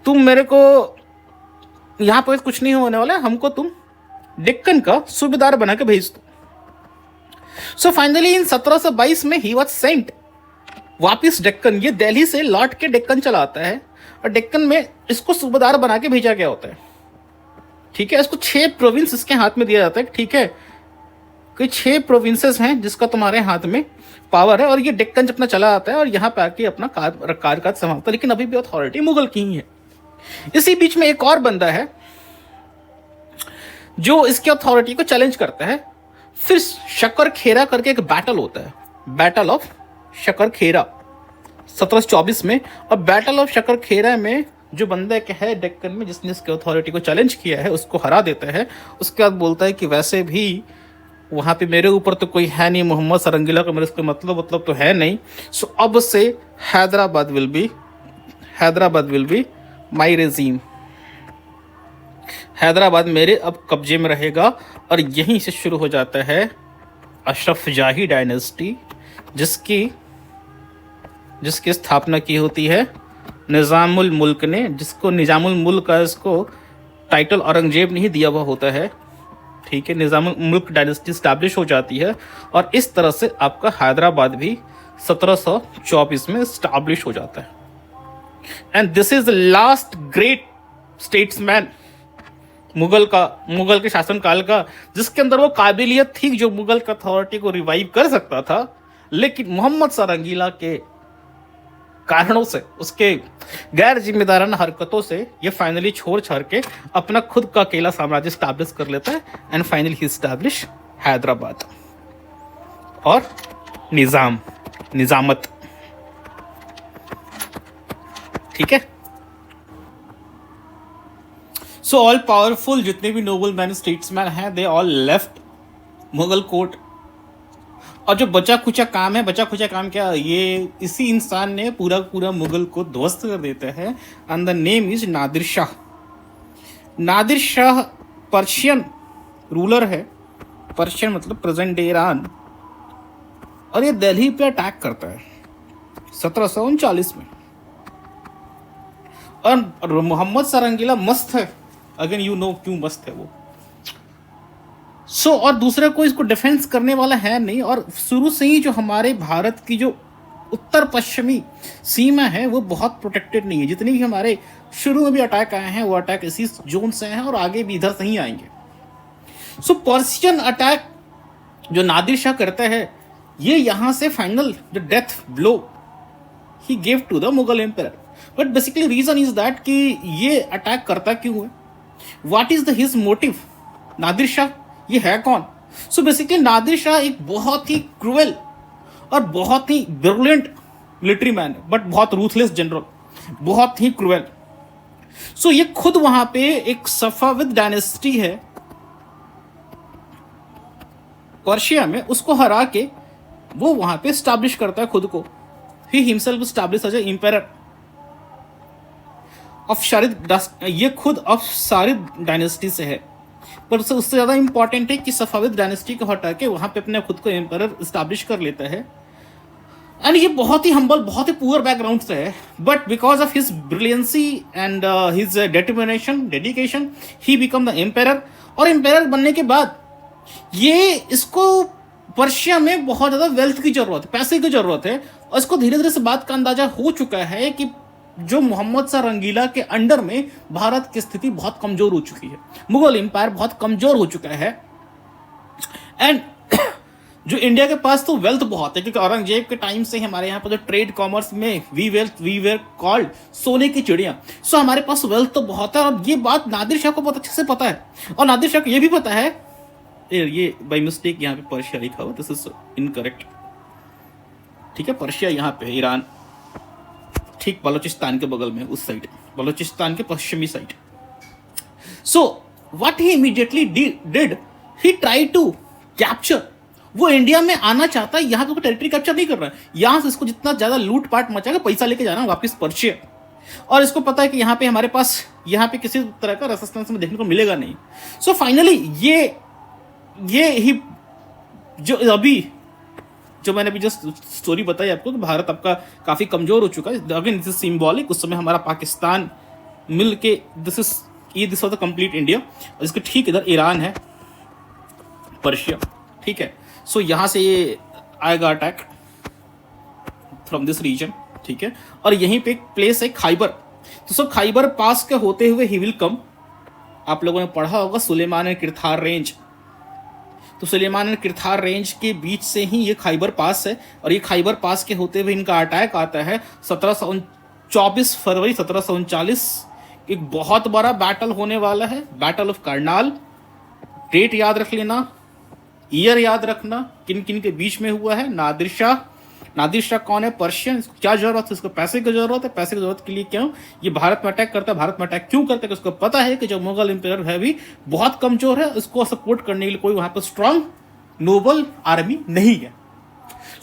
तुम मेरे को यहाँ पर कुछ नहीं होने वाला है, हमको तुम डेक्कन का सूबेदार बना के भेज दो। सो फाइनली इन 1722 में ही वाज सेंट वापिस डेक्कन। ये दिल्ली से लौट के डेक्कन चला आता है और डेक्कन में इसको सूबेदार बना के भेजा गया होता है, ठीक है। इसको 6 प्रोविंस इसके हाथ में दिया जाता है, ठीक है, कि 6 प्रोविंसेस हैं जिसका तुम्हारे हाथ में पावर है। और ये डेक्कन अपना चला आता है और यहाँ पे आके अपना काज संभालता है, लेकिन अभी भी अथॉरिटी मुगल की ही है। इसी बीच में एक और बंदा है जो इसकी अथॉरिटी को चैलेंज करता है। फिर शक्कर खेरा करके एक बैटल होता है, बैटल ऑफ शक्कर खेरा 1724 में। और बैटल ऑफ शक्कर खेरा में जो बंदा है डेक्कन में जिसने इसकी अथॉरिटी को चैलेंज किया है, उसको हरा देता है। उसके बाद बोलता है कि वैसे भी वहाँ पे मेरे ऊपर तो कोई है नहीं, मोहम्मद सरंगीला का मेरे से कोई मतलब तो है नहीं। सो अब से Hyderabad will be my regime. Hyderabad मेरे अब कब्जे में रहेगा। और यहीं से शुरू हो जाता है अशरफ जाही डायनेस्टी, जिसकी स्थापना की होती है निज़ामुल मुल्क ने, जिसको निज़ामुल मुल्क का इसको टाइटल औरंगजेब नहीं दिया हुआ होता है, ठीक है, निज़ाम मुल्क डायनेस्टी स्टैब्लिश हो जाती है और इस तरह से आपका हैदराबाद भी 1724 में स्टैब्लिश हो जाता है। And this is the last great statesman Mughal के शासनकाल का, जिसके अंदर वो काबिलियत थी जो मुगल अथॉरिटी को रिवाइव कर सकता था, लेकिन मोहम्मद शाह रंगीला के कारणों से, उसके गैर जिम्मेदाराना हरकतों से ये फाइनली छोड़ छाड़ के अपना खुद का अकेला साम्राज्य स्टैब्लिश कर लेता है and finally he establish Hyderabad और निजामत। ठीक है, सो ऑल पावरफुल जितने भी नोबल मैन स्टेट्समैन हैं, they all left Mughal court. और जो बचा खुचा काम है, बचा खुचा काम क्या, ये इसी इंसान ने पूरा पूरा मुगल को ध्वस्त कर देता है। And the name is Nadir Shah. Nadir Shah Persian ruler है, पर्शियन मतलब प्रेजेंट डे ईरान, और ये दिल्ली पे अटैक करता है 1739 में। और मोहम्मद शाह रंगीला मस्त है, अगेन यू नो क्यों मस्त है वो। और दूसरा कोई इसको डिफेंस करने वाला है नहीं, और शुरू से ही जो हमारे भारत की जो उत्तर पश्चिमी सीमा है वो बहुत प्रोटेक्टेड नहीं है। जितने भी हमारे शुरू में भी अटैक आए हैं वो अटैक इसी जोन से हैं और आगे भी इधर से ही आएंगे। पर्शियन अटैक जो नादिर शाह करता है, ये यहां से final the death blow he give to the Mughal empire. But basically reason is that कि ये अटैक करता क्यों है, what is the his motive, Nadir Shah ये है कौन। बेसिकली नादिर शाह एक बहुत ही क्रूएल और बहुत ही ब्रिलियंट मिलिट्री मैन है, बट बहुत रूथलेस जनरल, बहुत ही क्रूएल। ये खुद वहां पे एक सफाविद डायनेस्टी है पर्शिया में, उसको हरा के वो वहां पे स्टैब्लिश करता है खुद को। He himself establish as empire of शारिद। ये खुद ऑफ शारिद डायनेस्टी से है, पर उससे ज्यादा इंपॉर्टेंट है कि सफाविद डायनेस्टी को हटा के वहां पे अपने खुद को एम्पायर स्टैब्लिश कर लेता है। एंड ये बहुत ही हम्बल, बहुत ही पुअर बैकग्राउंड से है, but because of his brilliancy and his dedication he become the empire. और एम्पायर बनने के बाद ये इसको पर्शिया में बहुत ज्यादा वेल्थ की जरूरत है, पैसे की जरूरत है, और इसको धीरे धीरे से बात का अंदाजा हो चुका है कि जो मोहम्मद शाह रंगीला के अंडर में भारत की स्थिति बहुत कमजोर हो चुकी है, मुगल एम्पायर बहुत कमजोर हो चुका है। एंड जो इंडिया के पास तो वेल्थ बहुत है, क्योंकि औरंगजेब के टाइम से हमारे यहाँ पर जो ट्रेड कॉमर्स में वी वेर कॉल्ड सोने की चिड़िया। हमारे पास वेल्थ तो बहुत है, और ये बात नादिर शाह को बहुत अच्छे से पता है। और नादिर शाह को ये भी पता है, ये बाई मिस्टेक यहाँ पे पर्शिया लिखा हुआ, दिस इज इनकरेक्ट। ठीक है, पर्शिया यहाँ पे ईरान, ठीक बलोचिस्तान के बगल में, उस साइड, बलोचिस्तान के पश्चिमी side. What he immediately did, he try to capture. वो इंडिया में आना चाहता है, यहाँ पे टेरिटरी कैप्चर नहीं कर रहा है, यहाँ से इसको जितना ज्यादा लूट पाट मचाएगा, पैसा लेके जाना वापस पर्शिया। और इसको पता है कि यहाँ पे हमारे पास यहाँ पे किसी तरह का रेसिस्टेंस में देखने को मिलेगा नहीं। फाइनली ये ही जो मैंने अभी जस्ट स्टोरी बताई आपको कि भारत आपका काफी कमजोर हो चुका है। अगेन दिस इज सिंबॉलिक, उस समय हमारा पाकिस्तान मिल के this was the complete India, और इसके ठीक इधर ईरान है, पर्शिया। ठीक है, यहां से ये आएगा अटैक फ्रॉम दिस रीजन। ठीक है, और यहीं पे एक प्लेस है खैबर। खैबर पास के होते हुए ही विल कम, आप लोगों ने पढ़ा होगा Sulaiman and Kirthar range. Sulaiman and Kirthar range के बीच से ही ये खैबर पास है, और ये खैबर पास के होते हुए इनका अटैक आता है 24 फरवरी 1739। एक बहुत बड़ा बैटल होने वाला है, बैटल ऑफ करनाल। डेट याद रख लेना, ईयर याद रखना, किन किन के बीच में हुआ है। नादिर शाह कौन है, पर्शियन, इसको क्या जरूरत है, इसको पैसे की जरूरत है, पैसे की जरूरत के लिए क्यों ये भारत में अटैक करता है, भारत में अटैक क्यों करता है, उसको पता है कि जो मुगल एम्पायर है भी बहुत कमजोर है, उसको सपोर्ट करने के लिए कोई वहां पर स्ट्रांग नोबल आर्मी नहीं है।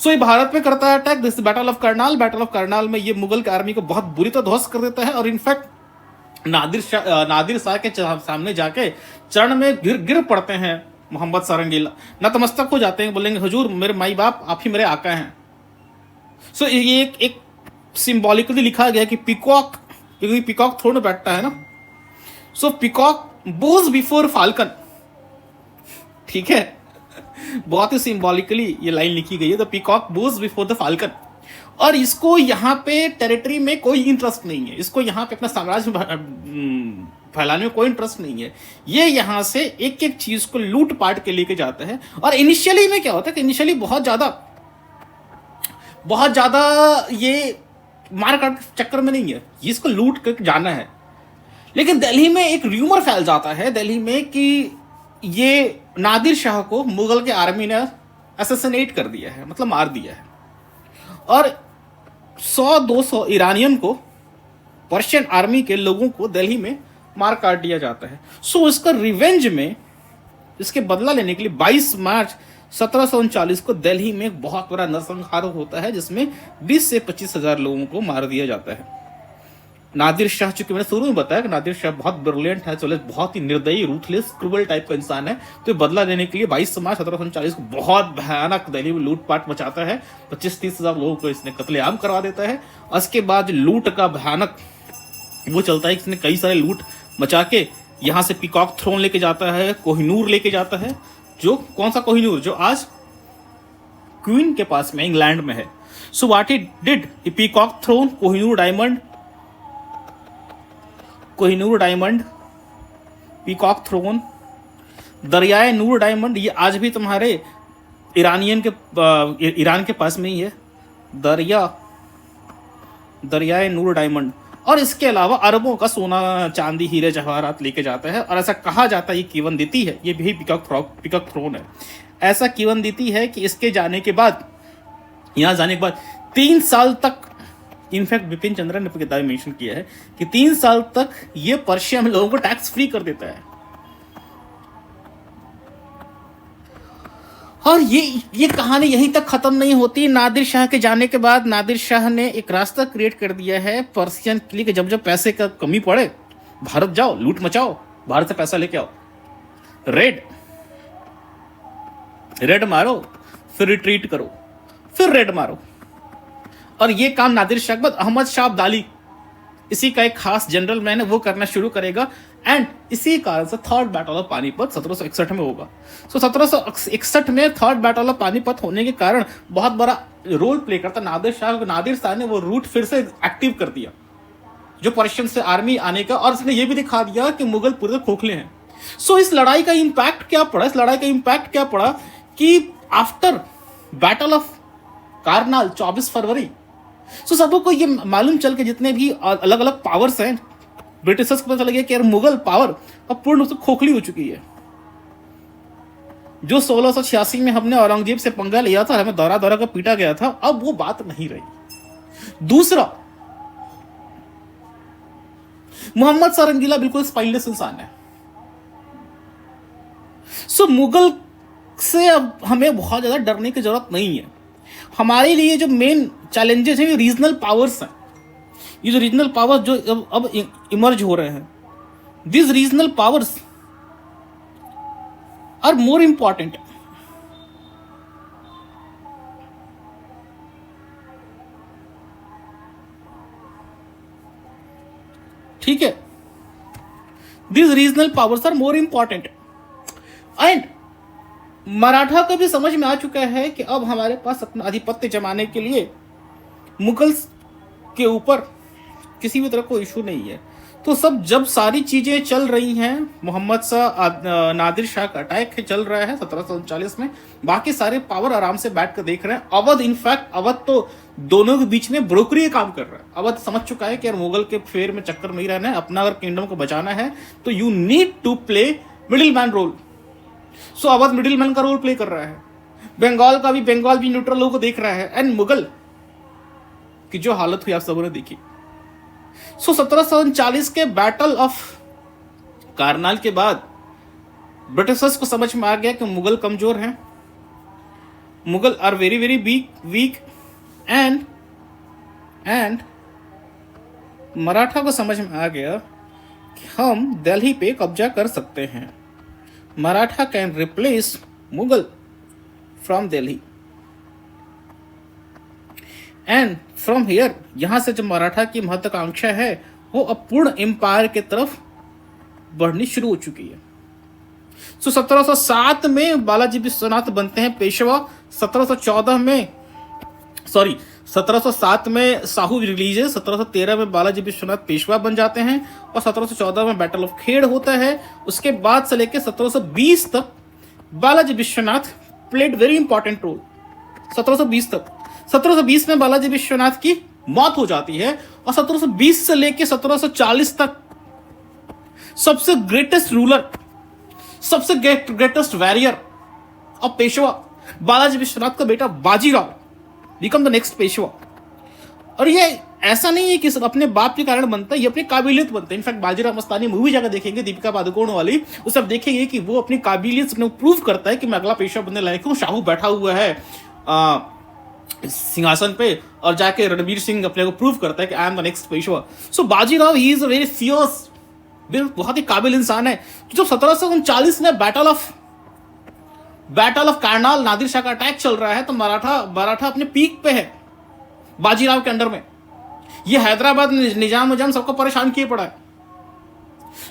ये भारत में करता है attack, this battle of Karnal. Battle of Karnal में ये मुगल की आर्मी को बहुत बुरी तरह ध्वस्त कर देता है, और इनफैक्ट नादिर शाह के सामने जाके चरण में गिर पड़ते हैं मोहम्मद शाह रंगीला, नतमस्तक हो जाते हैं, बोलेंगे हुजूर मेरे माई बाप, आप ही मेरे आका हैं। ये एक सिंबॉलिकली लिखा गया कि पिकॉक, क्योंकि पिकॉक थ्रोन में बैठता है ना, पीकॉक बोज बिफोर फाल्कन। ठीक है, बहुत ही सिंबॉलिकली ये लाइन लिखी गई है, the peacock Bhoj before the falcon. और इसको यहाँ पे टेरिटरी में कोई इंटरेस्ट नहीं है, इसको यहाँ पे अपना साम्राज्य फैलाने में कोई इंटरेस्ट नहीं है। ये यहाँ से एक एक चीज को लूट पाट के लेके जाता है। और इनिशियली में क्या होता है कि इनिशियली बहुत ज्यादा ये मार काट चक्कर में नहीं है, ये इसको लूट कर जाना है। लेकिन दिल्ली में एक र्यूमर फैल जाता है दिल्ली में कि ये नादिर शाह को मुगल के आर्मी ने असैसिनेट कर दिया है, मतलब मार दिया है। और 100-200 ईरानियन को, पर्शियन आर्मी के लोगों को दिल्ली में मार काट दिया जाता है। सो इसका रिवेंज में, इसके बदला लेने के लिए 22 मार्च 1739 को दिल्ली में एक बहुत बड़ा नरसंहार होता है, जिसमें 20 से 25 हजार लोगों को मार दिया जाता है। नादिर शाह, चूंकि मैंने शुरू में बताया कि नादिर शाह बहुत ब्रिलियंट है, चलो बहुत ही निर्दयी, रूथलेस, क्रूअल टाइप का इंसान है, तो बदला लेने के लिए 22 मार्च 1739 को बहुत भयानक दिल्ली में लूटपाट मचाता है। 25-30 हजार लोगों को इसने कत्लेआम करवा देता है। उसके बाद लूट का भयानक वो चलता है, इसने कई सारे लूट मचा के यहाँ से पीकॉक थ्रोन लेके जाता है, कोहिनूर लेके जाता है, जो कौन सा कोहिनूर, जो आज क्वीन के पास में इंग्लैंड में है। So what he did, peacock throne, Kohinoor diamond, peacock throne, Daryae Noor diamond, ये आज भी तुम्हारे ईरान के पास में ही है, दरियाए नूर डायमंड। और इसके अलावा अरबों का सोना, चांदी, हीरे जवाहरात लेके जाता है। और ऐसा कहा जाता है, ये किवंदती है, ये भी पीकॉक थ्रोन है। ऐसा किवंदती है कि इसके जाने के बाद, यहाँ जाने के बाद 3 साल तक, इनफैक्ट बिपिन चंद्र ने अपनी किताब में मेंशन किया है कि 3 साल तक ये पर्शिया में लोगों को टैक्स फ्री कर देता है। और ये कहानी यहीं तक खत्म नहीं होती। नादिर शाह के जाने के बाद नादिर शाह ने एक रास्ता क्रिएट कर दिया है पर्शियन के लिए कि जब जब पैसे का कमी पड़े, भारत जाओ, लूट मचाओ, भारत से पैसा लेके आओ, रेड मारो, फिर रिट्रीट करो, फिर रेड मारो। और ये काम नादिर शाह के बाद अहमद शाह अब्दाली, इसी का एक खास जनरल मैन है, वो करना शुरू करेगा। एंड इसी कारण से थर्ड बैटल ऑफ पानीपत 1761 में होगा। सो 1761 में थर्ड बैटल ऑफ पानीपत होने के कारण बहुत बड़ा रोल प्ले करता नादिर शाह। नादिर शाह ने वो रूट फिर से एक्टिव कर दिया, जो पर्शियन से आर्मी आने का, और उसने ये भी दिखा दिया कि मुगल पूरे खोखले हैं। सो इस लड़ाई का इम्पैक्ट क्या पड़ा कि आफ्टर बैटल ऑफ कारनाल 24 फरवरी, सो सबको ये मालूम चल के, जितने भी अलग अलग पावर्स हैं, ब्रिटिशर्स को पता चला गया कि यार मुगल पावर अब पूर्ण रूप से खोखली हो चुकी है। जो 1686 में हमने औरंगजेब से पंगा लिया था, हमें दौरा का पीटा गया था, अब वो बात नहीं रही। दूसरा, मोहम्मद शाह रंगीला बिल्कुल स्पाइनलेस इंसान है। सो मुगल से अब हमें बहुत ज्यादा डरने की जरूरत नहीं है। हमारे लिए जो मेन चैलेंजेस हैं, ये रीजनल पावर्स हैं। ये जो रीजनल पावर्स जो अब इमर्ज हो रहे हैं, this regional powers are more important. ठीक है, this regional powers are more important. And Maratha को भी समझ में आ चुका है कि अब हमारे पास अपना आधिपत्य जमाने के लिए मुगल्स के ऊपर किसी भी तरह कोई इशू नहीं है। तो जब सारी चीजें चल रही हैं, मोहम्मद शाह नादिर शाह का अटैक चल रहा है 1739 में, बाकी सारे पावर आराम से बैठ कर देख रहे हैं। अवध, इनफैक्ट अवध तो दोनों के बीच में ब्रोकरी काम कर रहा है। अवध समझ चुका है कि यार मुगल के फेर में चक्कर नहीं रहना है, अपना अगर किंगडम को बचाना है तो you need to play middle man role. So Awadh middle man का रोल प्ले कर रहा है। बंगाल भी न्यूट्रल लोगों को देख रहा है। एंड मुगल की जो हालत हुई आप सबों ने देखी। सो 1739 के बैटल ऑफ कारनाल के बाद ब्रिटिशर्स को समझ में आ गया कि मुगल कमजोर हैं, Mughal are very very weak and Maratha को समझ में आ गया कि हम दिल्ली पे कब्जा कर सकते हैं। Maratha can replace Mughal from Delhi. And from here, यहां से जो मराठा की महत्वाकांक्षा है वो अब पूर्ण एम्पायर की तरफ बढ़नी शुरू हो चुकी है। सो 1707 में बालाजी विश्वनाथ बनते हैं पेशवा। 1714 में 1707 में साहू रिलीज है। 1713 में बालाजी विश्वनाथ पेशवा बन जाते हैं और 1714 में बैटल ऑफ खेड़ होता है। उसके बाद से लेकर 1720 तक Balaji Vishwanath played very important role. 1720 तक, 1720 में बालाजी विश्वनाथ की मौत हो जाती है और 1720 से लेकर 1740 तक सबसे ग्रेटेस्ट रूलर, सबसे greatest warrior of Peshwa Balaji Vishwanath का बेटा Bajirao become the next Peshwa. और ये ऐसा नहीं है कि सब अपने बाप के कारण बनता है, ये अपनी काबिलियत बनता है। इनफैक्ट बाजीराव मस्तानी मूवी जाकर देखेंगे दीपिका पादुकोण वाली, उस सब देखेंगे कि वो अपनी काबिलियत अपने प्रूव करता है कि मैं अगला पेशवा बनने लायक हूँ। शाहू बैठा हुआ है सिंहासन पे और जाके रणवीर सिंह अपने को प्रूव करता है कि I am the next Peshwa. So Bajirao he is a very fierce, बहुत ही काबिल इंसान है। जब 1739 में बैटल ऑफ करनाल नादिर शाह का अटैक चल रहा है तो मराठा अपने पीक पे है बाजीराव के अंडर में। ये हैदराबाद निजाम सबको परेशान किए पड़ा है।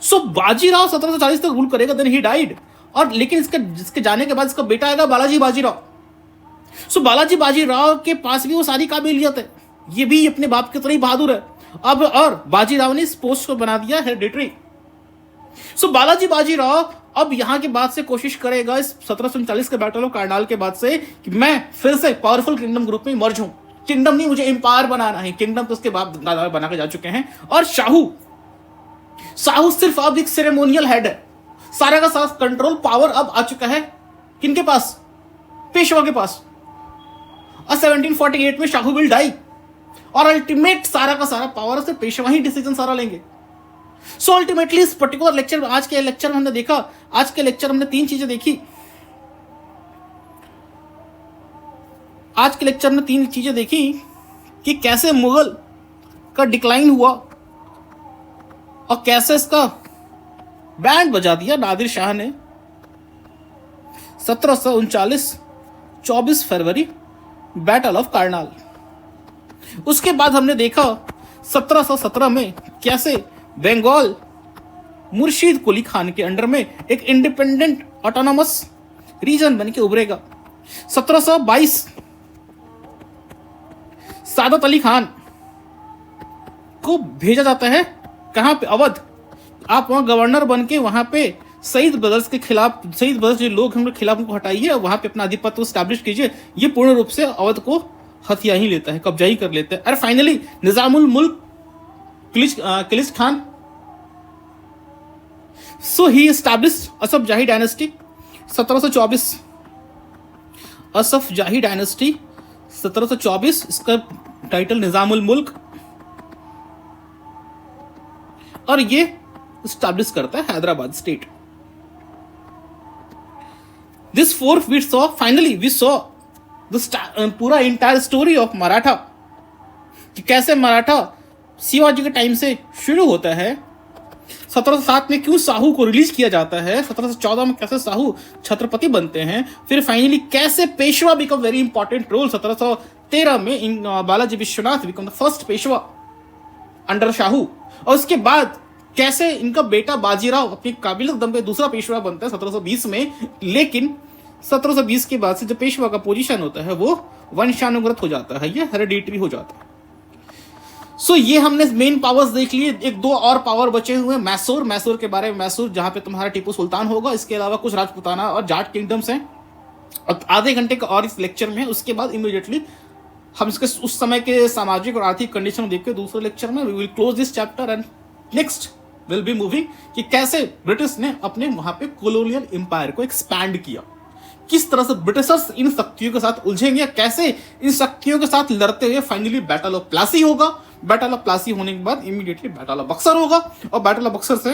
सो बाजीराव 1740 तक रूल करेगा, देन ही डाइड। और लेकिन इसके जाने के बाद इसका बेटा आएगा बालाजी बाजीराव। सो बालाजी बाजीराव के पास भी वो सारी काबिलियत है, ये भी अपने बाप की तरह ही बहादुर है। अब और बाजीराव ने इस पोस्ट को बना दिया हेरिडिटरी। सो बालाजी बाजीराव अब यहां के बाद से कोशिश करेगा इस 1739 के बैटल ऑफ करनाल के बाद से कि मैं फिर से पावरफुल किंगडम ग्रुप में मर्ज हूं। किंगडम नहीं, मुझे एम्पायर बनाना है। किंगडम तो उसके बाप दादा बना के जा चुके हैं। और शाहू सिर्फ अब एक सेरेमोनियल हेड है। सारा का सारा कंट्रोल पावर अब आ चुका है किनके पास? पेशवा के पास। और 1748 में शाहू विल डाई और अल्टीमेट सारा का सारा पावर से पेशवा ही डिसीजन सारा लेंगे। सो अल्टीमेटली इस पर्टिकुलर लेक्चर, आज के लेक्चर में हमने देखा, आज के लेक्चर हमने 3 चीजें देखी। आज के लेक्चर में 3 चीजें देखी कि कैसे मुगल का डिक्लाइन हुआ और कैसे इसका बैंड बजा दिया नादिर शाह ने 1739 24 फरवरी बैटल ऑफ करनाल। उसके बाद हमने देखा 1717 में कैसे बंगाल मुर्शीद कुली खान के अंडर में एक इंडिपेंडेंट ऑटोनोमस रीजन बन के उभरेगा। 1722 सादत अली खान को भेजा जाता है कहां पे? अवध। आप वहां गवर्नर बन के वहां पे सईद ब्रदर्स के खिलाफ, सईद ब्रदर्स जो लोग हम लोग खिलाफ उनको हटाइए और वहां पे अपना आधिपत्य स्टैब्लिश कीजिए। ये पूर्ण रूप से अवध को हथिया ही लेता है, कब्जा ही कर लेता है। और फाइनली निजामुल मुल्क किलिस्ट खान, सो ही एस्टैब्लिश्ड असफ जाही डायनेस्टी 1724। असफ जाही डायनेस्टी 1724, इसका टाइटल निजामुल मुल्क, और ये एस्टैब्लिश करता है Hyderabad state. This fourth we saw, finally we saw पूरा इंटायर स्टोरी ऑफ मराठा कि कैसे मराठा शिवाजी के टाइम से शुरू होता है। 1707 में क्यों साहू को रिलीज किया जाता है, 1714 में कैसे साहू छत्रपति बनते हैं, फिर फाइनली कैसे Peshwa become very important role. 1713 में Balaji Vishwanath become the first Peshwa under Shahu. और उसके बाद कैसे इनका बेटा बाजीराव अपनी काबिलियत दम पे दूसरा पेशवा बनता है 1720 में। लेकिन 1720 के बाद से जो पेशवा का पोजीशन होता है वो वंशानुगत हो जाता है, ये हेरिडिटरी हो जाता है। सो ये हमने मेन पावर्स देख लिए। 1-2 और पावर बचे हुए हैं। मैसूर के बारे में, मैसूर जहां पे तुम्हारा टीपू सुल्तान होगा। इसके अलावा कुछ राजपुताना और जाट किंगडम्स हैं। और आधे घंटे का और इस लेक्चर में है। उसके बाद इमीडिएटली हम इसके उस समय के सामाजिक और आर्थिक कंडीशन देख के दूसरे लेक्चर में we will close this chapter and next will be moving कि कैसे ब्रिटिश ने अपने वहां पे कॉलोनियल एम्पायर को एक्सपैंड किया, किस तरह से ब्रिटिशर्स इन शक्तियों के साथ उलझेंगे, कैसे इन शक्तियों के साथ लड़ते हुए फाइनली बैटल ऑफ प्लासी होगा। बैटल ऑफ प्लासी होने के बाद इमीडिएटली बैटल ऑफ बक्सर होगा और बैटल ऑफ बक्सर से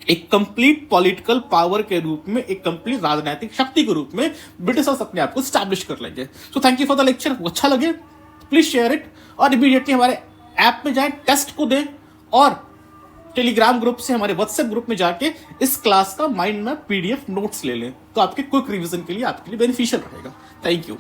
एक कंप्लीट पॉलिटिकल पावर के रूप में, एक कंप्लीट राजनीतिक शक्ति के रूप में ब्रिटिशर्स अपने आप को स्टैब्लिश कर लेंगे। So thank you for the lecture. अच्छा लगे प्लीज शेयर इट और इमीडिएटली हमारे ऐप में जाएं, टेस्ट को दें और टेलीग्राम ग्रुप से हमारे व्हाट्सएप ग्रुप में जाके इस क्लास का माइंड मैप PDF नोट्स ले लें, तो आपके क्विक रिवीजन के लिए आपके लिए बेनिफिशियल रहेगा। Thank you.